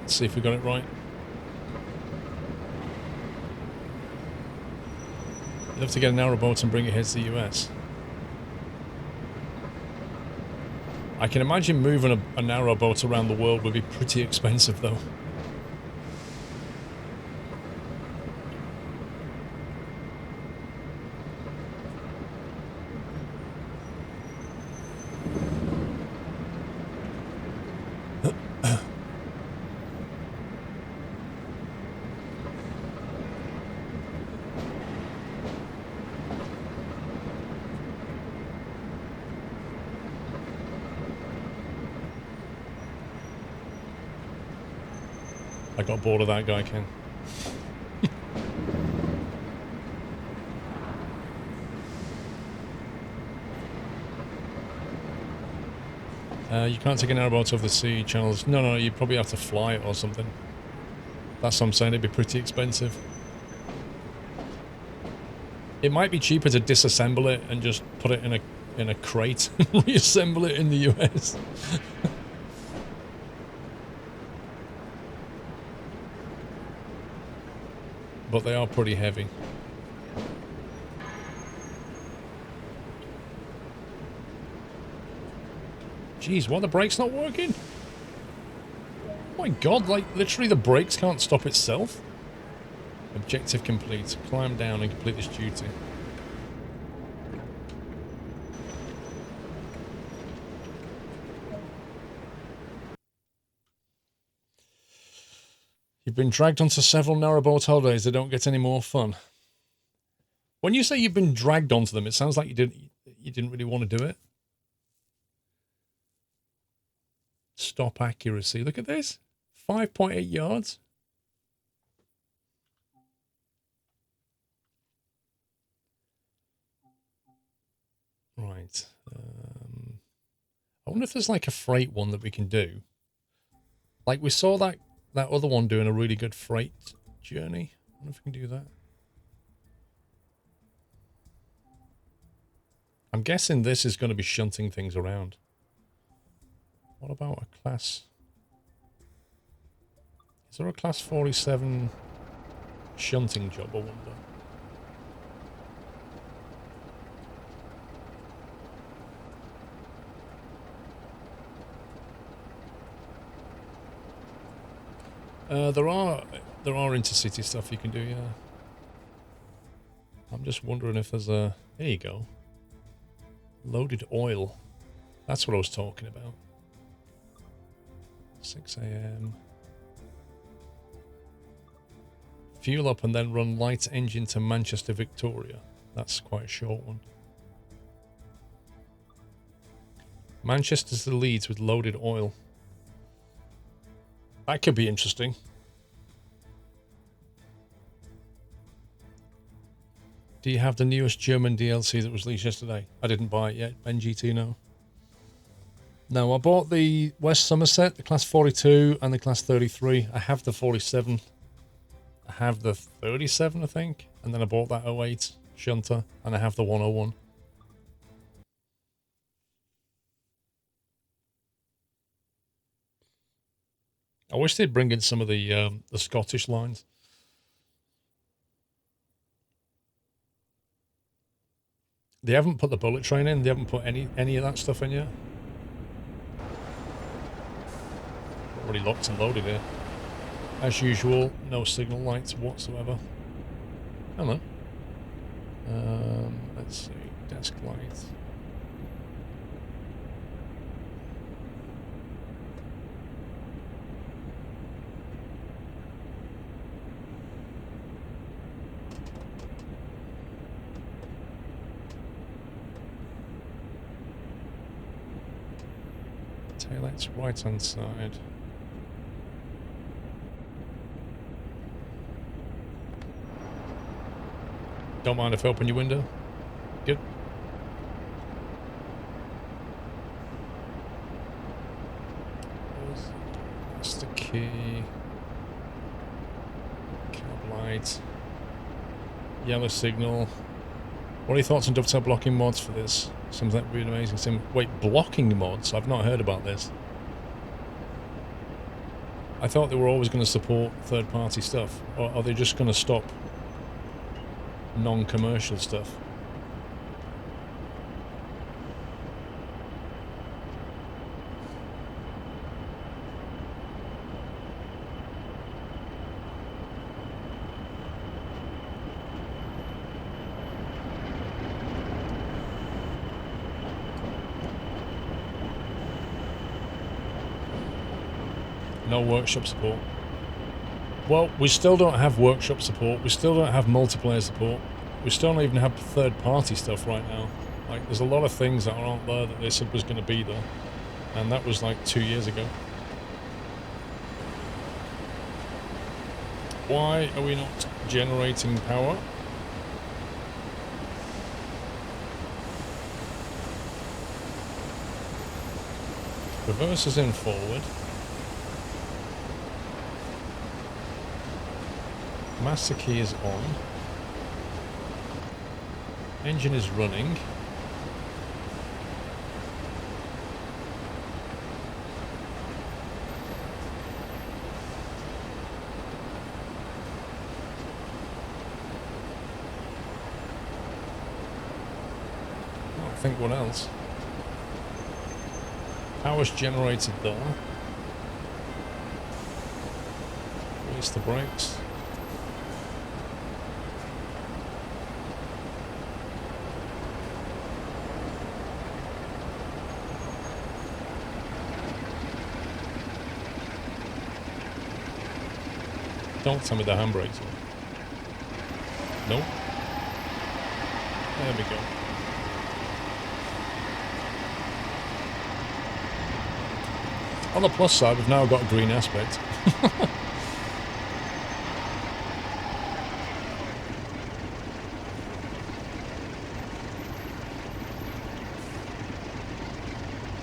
Let's see if we got it right. I'd love to get a narrowboat and bring it here to the US. I can imagine moving a narrowboat around the world would be pretty expensive though. I got bored of that guy, Ken. You can't take an airboat over the sea channels. No, you probably have to fly it or something. That's what I'm saying. It'd be pretty expensive. It might be cheaper to disassemble it and just put it in a crate and reassemble it in the US. But they are pretty heavy. Jeez, why are the brakes not working? Oh my god, like literally the brakes can't stop itself. Objective complete. Climb down and complete this duty. You've been dragged onto several narrowboat holidays. They don't get any more fun. When you say you've been dragged onto them, it sounds like you didn't really want to do it. Stop accuracy. Look at this. 5.8 yards. Right. I wonder if there's like a freight one that we can do. Like we saw that other one doing a really good freight journey. I wonder if we can do that. I'm guessing this is going to be shunting things around. What about a class? Is there a class 47 shunting job, I wonder? There are intercity stuff you can do, yeah. I'm just wondering if there's a... There you go. Loaded oil. That's what I was talking about. 6 AM. Fuel up and then run light engine to Manchester Victoria. That's quite a short one. Manchester to Leeds with loaded oil. That could be interesting. Do you have the newest German DLC that was released yesterday? I didn't buy it yet. Ben GT, no. No, I bought the West Somerset, the Class 42 and the Class 33. I have the 47. I have the 37, I think. And then I bought that 08 shunter and I have the 101. I wish they'd bring in some of the Scottish lines. They haven't put the bullet train in. They haven't put any of that stuff in yet. Already locked and loaded here. As usual, no signal lights whatsoever. Hello. Let's see. Desk light. Taillights right hand side. Don't mind if I open your window. Good. That's the key. Cab light. Yellow signal. What are your thoughts on dovetail blocking mods for this? Seems like really amazing sim. Wait, blocking mods? I've not heard about this. I thought they were always going to support third-party stuff. Or are they just going to stop non-commercial stuff? No workshop support. Well, we still don't have workshop support. We still don't have multiplayer support. We still don't even have third-party stuff right now. Like, there's a lot of things that aren't there that they said was going to be there. And that was like 2 years ago. Why are we not generating power? Reverse is in forward. Master key is on. Engine is running. I think what else? Power's generated there. Release the brakes. Don't tell me the handbrake's on. Nope. There we go. On the plus side, we've now got a green aspect.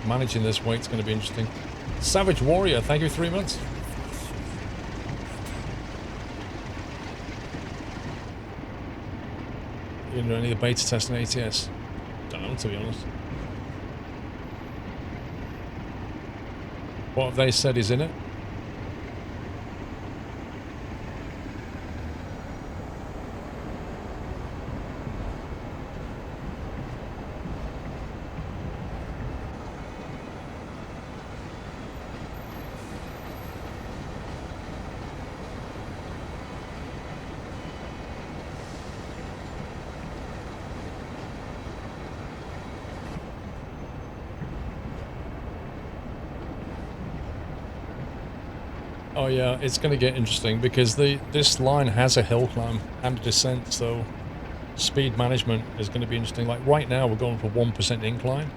Managing this weight's going to be interesting. Savage Warrior, thank you for 3 months. You know any of the beta testing ATS? Don't know, to be honest. What have they said is in it? Oh yeah, it's going to get interesting because this line has a hill climb and a descent, so speed management is going to be interesting. Like right now, we're going for 1% incline.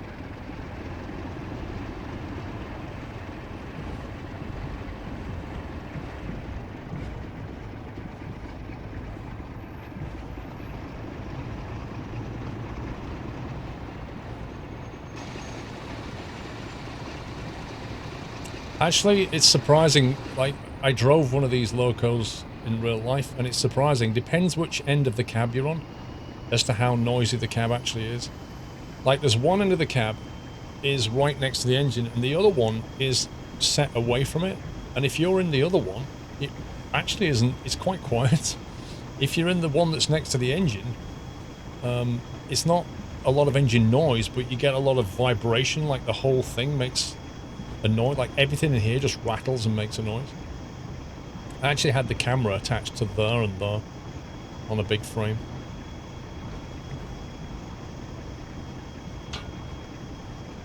Actually, it's surprising, like, I drove one of these locos in real life, and it's surprising, depends which end of the cab you're on, as to how noisy the cab actually is. Like, there's one end of the cab is right next to the engine, and the other one is set away from it, and if you're in the other one, it actually isn't, it's quite quiet. If you're in the one that's next to the engine, it's not a lot of engine noise, but you get a lot of vibration, like the whole thing makes a noise, like everything in here just rattles and makes a noise. I actually had the camera attached to there and there on a big frame.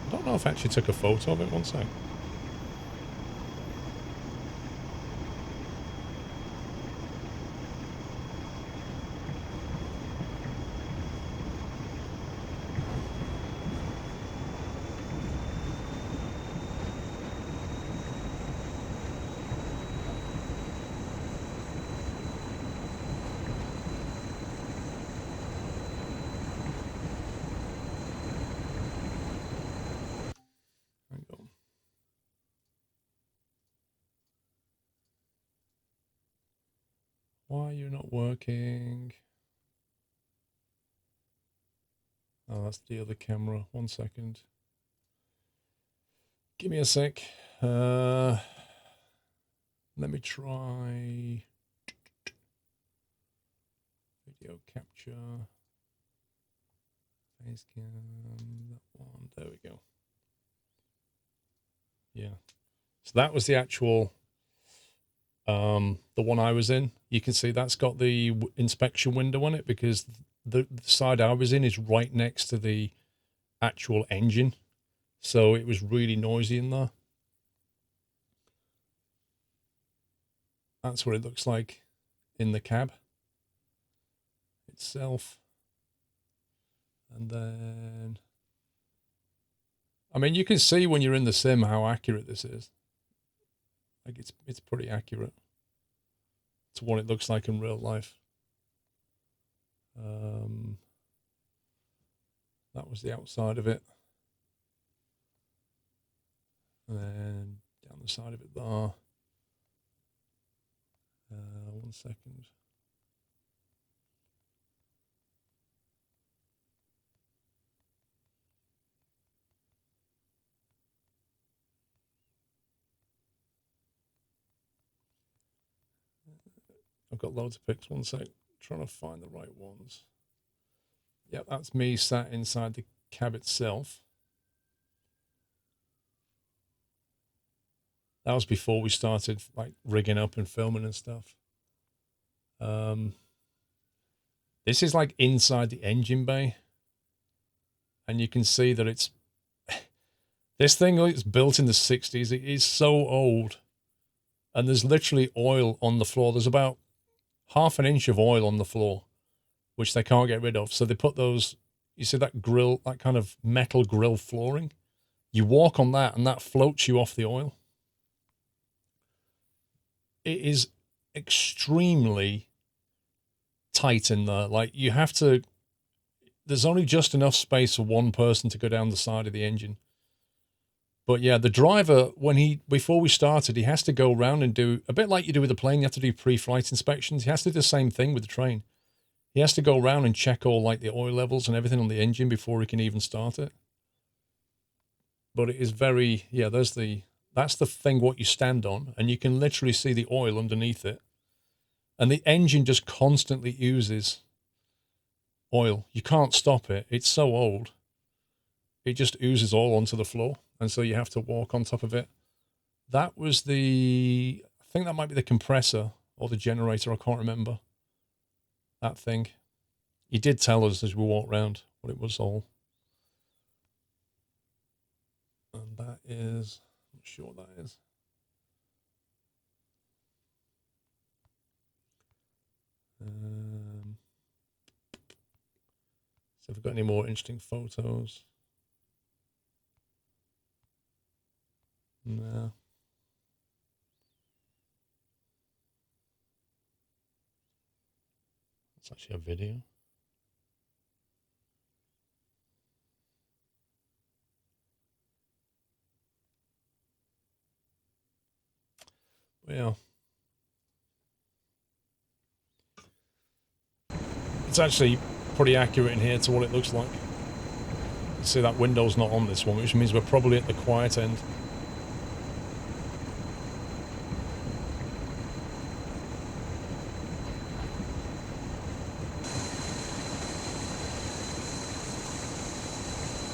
I don't know if I actually took a photo of it, one sec. Why are you not working? Oh, that's the other camera. 1 second. Give me a sec. Let me try video capture. Face cam. That one. There we go. Yeah. So that was the actual, the one I was in. You can see that's got the inspection window on it because the side I was in is right next to the actual engine. So it was really noisy in there. That's what it looks like in the cab itself. And then, I mean, you can see when you're in the sim how accurate this is. Like it's pretty accurate to what it looks like in real life. That was the outside of it. And then down the side of it there. 1 second. I've got loads of pics. 1 sec. Trying to find the right ones. Yep, that's me sat inside the cab itself. That was before we started like rigging up and filming and stuff. This is like inside the engine bay. And you can see that it's... This thing is built in the 60s. It is so old. And there's literally oil on the floor. There's about half an inch of oil on the floor, which they can't get rid of. So they put those... You see that grill, that kind of metal grill flooring? You walk on that and that floats you off the oil. It is extremely tight in there. Like you have to, there's only just enough space for one person to go down the side of the engine. But yeah, the driver, before we started, he has to go around and do, a bit like you do with the plane, you have to do pre-flight inspections. He has to do the same thing with the train. He has to go around and check all like the oil levels and everything on the engine before he can even start it. But it is very, yeah, that's the thing what you stand on, and you can literally see the oil underneath it. And the engine just constantly oozes oil. You can't stop it. It's so old. It just oozes all onto the floor. And so you have to walk on top of it. That was I think that might be the compressor or the generator. I can't remember. That thing. He did tell us as we walked around what it was all. And that is, I'm not sure what that is. So if we've got any more interesting photos. No. It's actually a video. Yeah. It's actually pretty accurate in here to what it looks like. You see that window's not on this one, which means we're probably at the quiet end.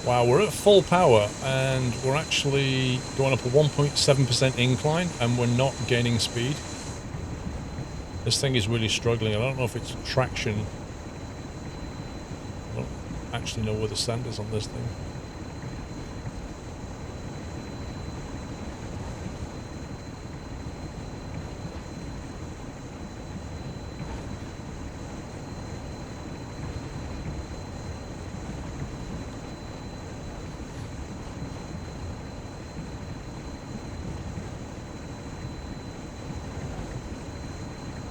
Wow, we're at full power and we're actually going up a 1.7% incline and we're not gaining speed. This thing is really struggling. I don't know if it's traction. I don't actually know where the sand is on this thing.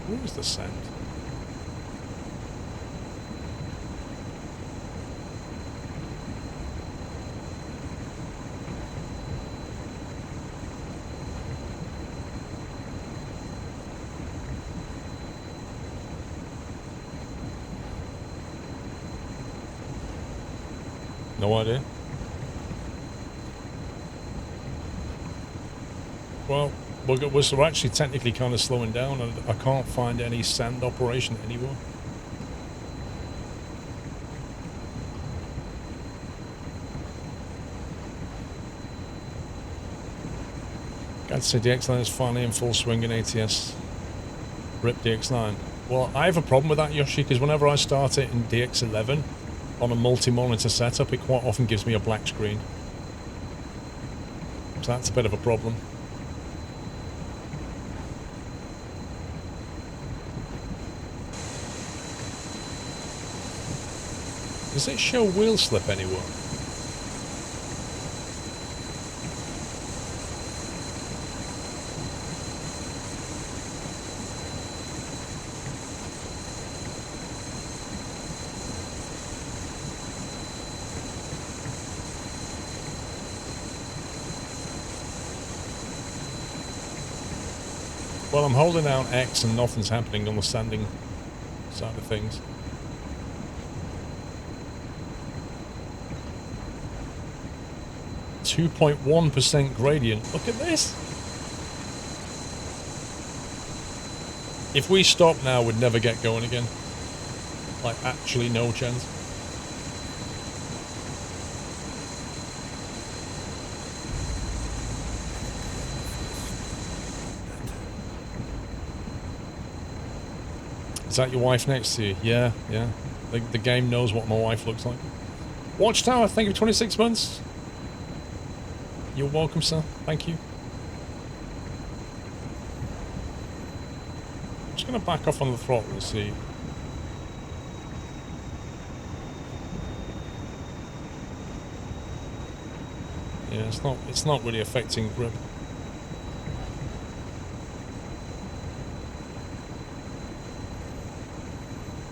Where is the sand? No idea. Well, we're actually technically kind of slowing down, and I can't find any sand operation anywhere. Glad to see DX9 is finally in full swing in ATS. RIP DX9. Well, I have a problem with that, Yoshi, because whenever I start it in DX11 on a multi-monitor setup, it quite often gives me a black screen. So that's a bit of a problem. Does it show wheel slip anywhere? Well, I'm holding down X and nothing's happening on the sanding side of things. .1% gradient. Look at this. If we stop now, we'd never get going again. Like, actually no chance. Is that your wife next to you? Yeah, yeah. The game knows what my wife looks like. Watchtower, thank you for 26 months. You're welcome, sir. Thank you. I'm just going to back off on the throttle and see. Yeah, it's not really affecting grip.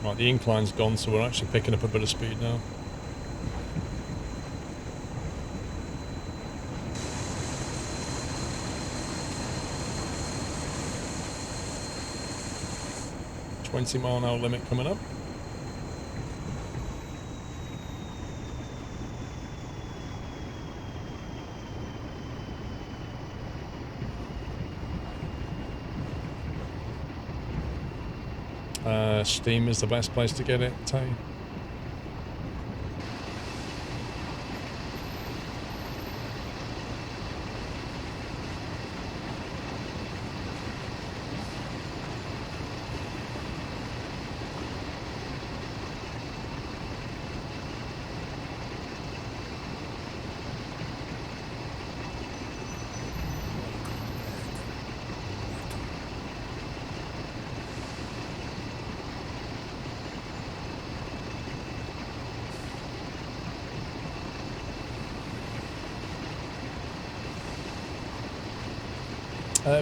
Right, the incline's gone, so we're actually picking up a bit of speed now. .20 mph limit coming up. Steam is the best place to get it, Tay.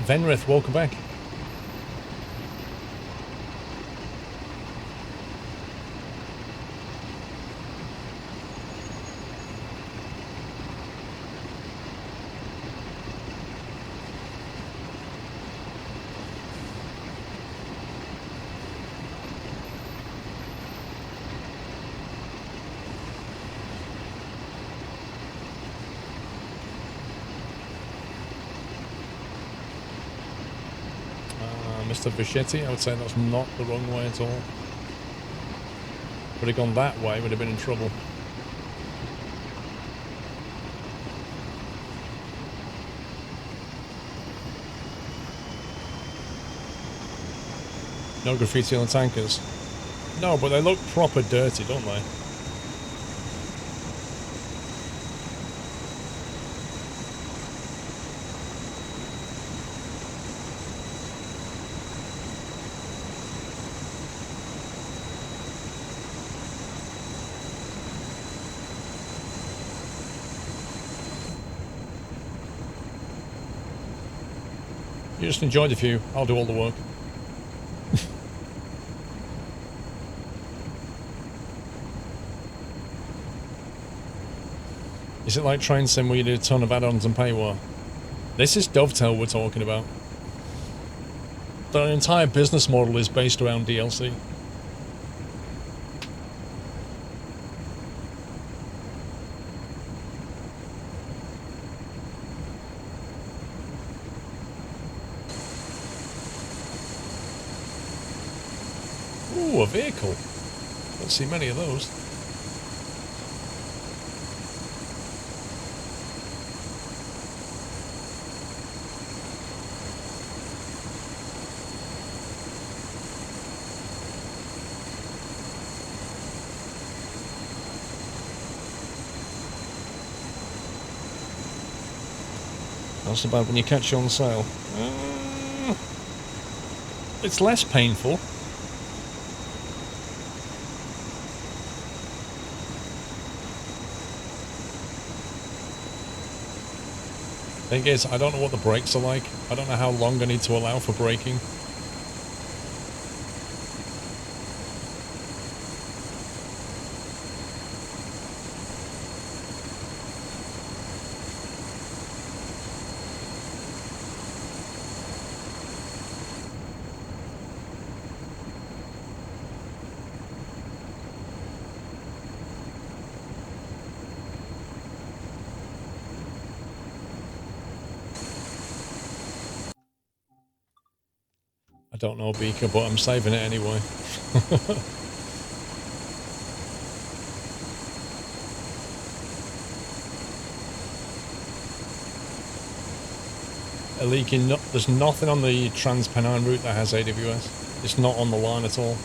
Venrith, welcome back. Mr. Bichetti, I would say that's not the wrong way at all. Would have gone that way, would have been in trouble. No graffiti on the tankers. No, but they look proper dirty, don't they? You just enjoy the view. I'll do all the work. Is it like Train Sim where you do a ton of add-ons and paywall? This is Dovetail we're talking about. The entire business model is based around DLC. Ooh, a vehicle. Don't see many of those. Not so bad when you catch you on sale. It's less painful. Thing is, I don't know what the brakes are like. I don't know how long I need to allow for braking. I don't know, Beaker, but I'm saving it anyway. Leaking. There's nothing on the Trans-Pennine route that has AWS. It's not on the line at all.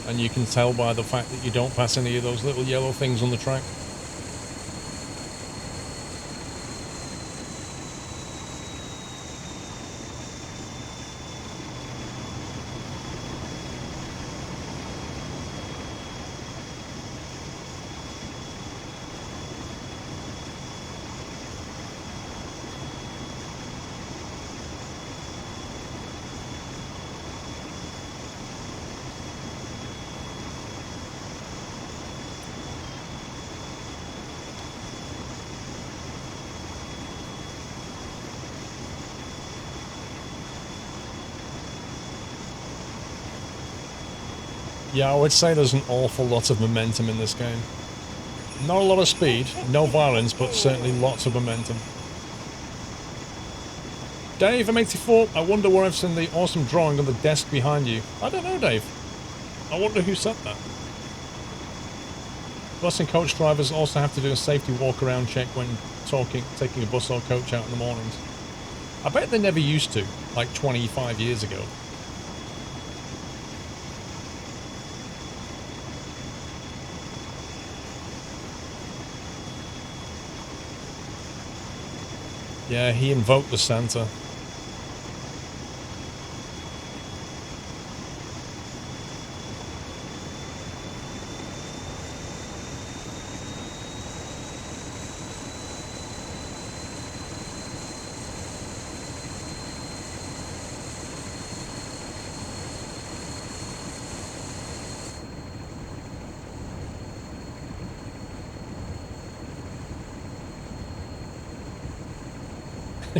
And you can tell by the fact that you don't pass any of those little yellow things on the track. Yeah, I would say there's an awful lot of momentum in this game. Not a lot of speed, no violence, but certainly lots of momentum. Dave, M84, I wonder where I've seen the awesome drawing on the desk behind you. I don't know, Dave. I wonder who set that. Bus and coach drivers also have to do a safety walk-around check when taking a bus or coach out in the mornings. I bet they never used to, like 25 years ago. Yeah, he invoked the Santa.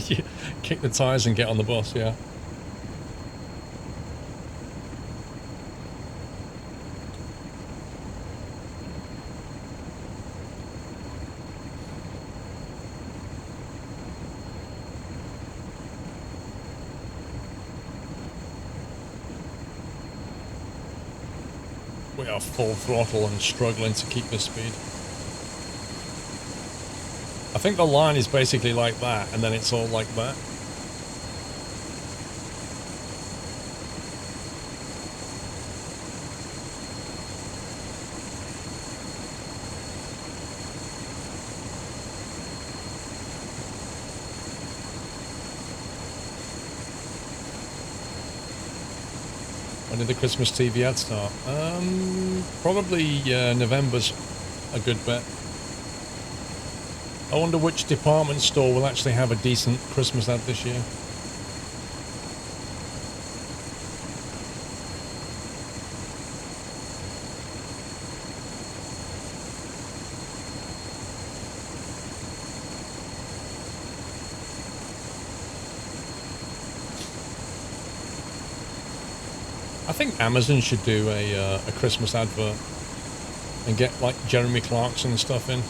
You kick the tyres and get on the bus, yeah. We are full throttle and struggling to keep this speed. I think the line is basically like that, and then it's all like that. When did the Christmas TV ad start? Probably November's a good bet. I wonder which department store will actually have a decent Christmas ad this year. I think Amazon should do a Christmas advert and get like Jeremy Clarkson stuff in.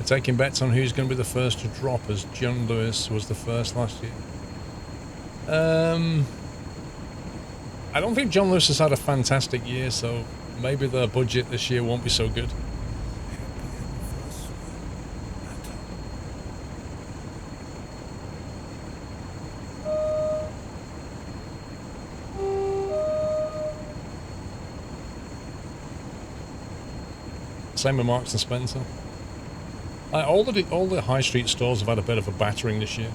Taking bets on who's going to be the first to drop, as John Lewis was the first last year. I don't think John Lewis has had a fantastic year, so maybe the budget this year won't be so good. Same with Marks and Spencer. All the high street stores have had a bit of a battering this year.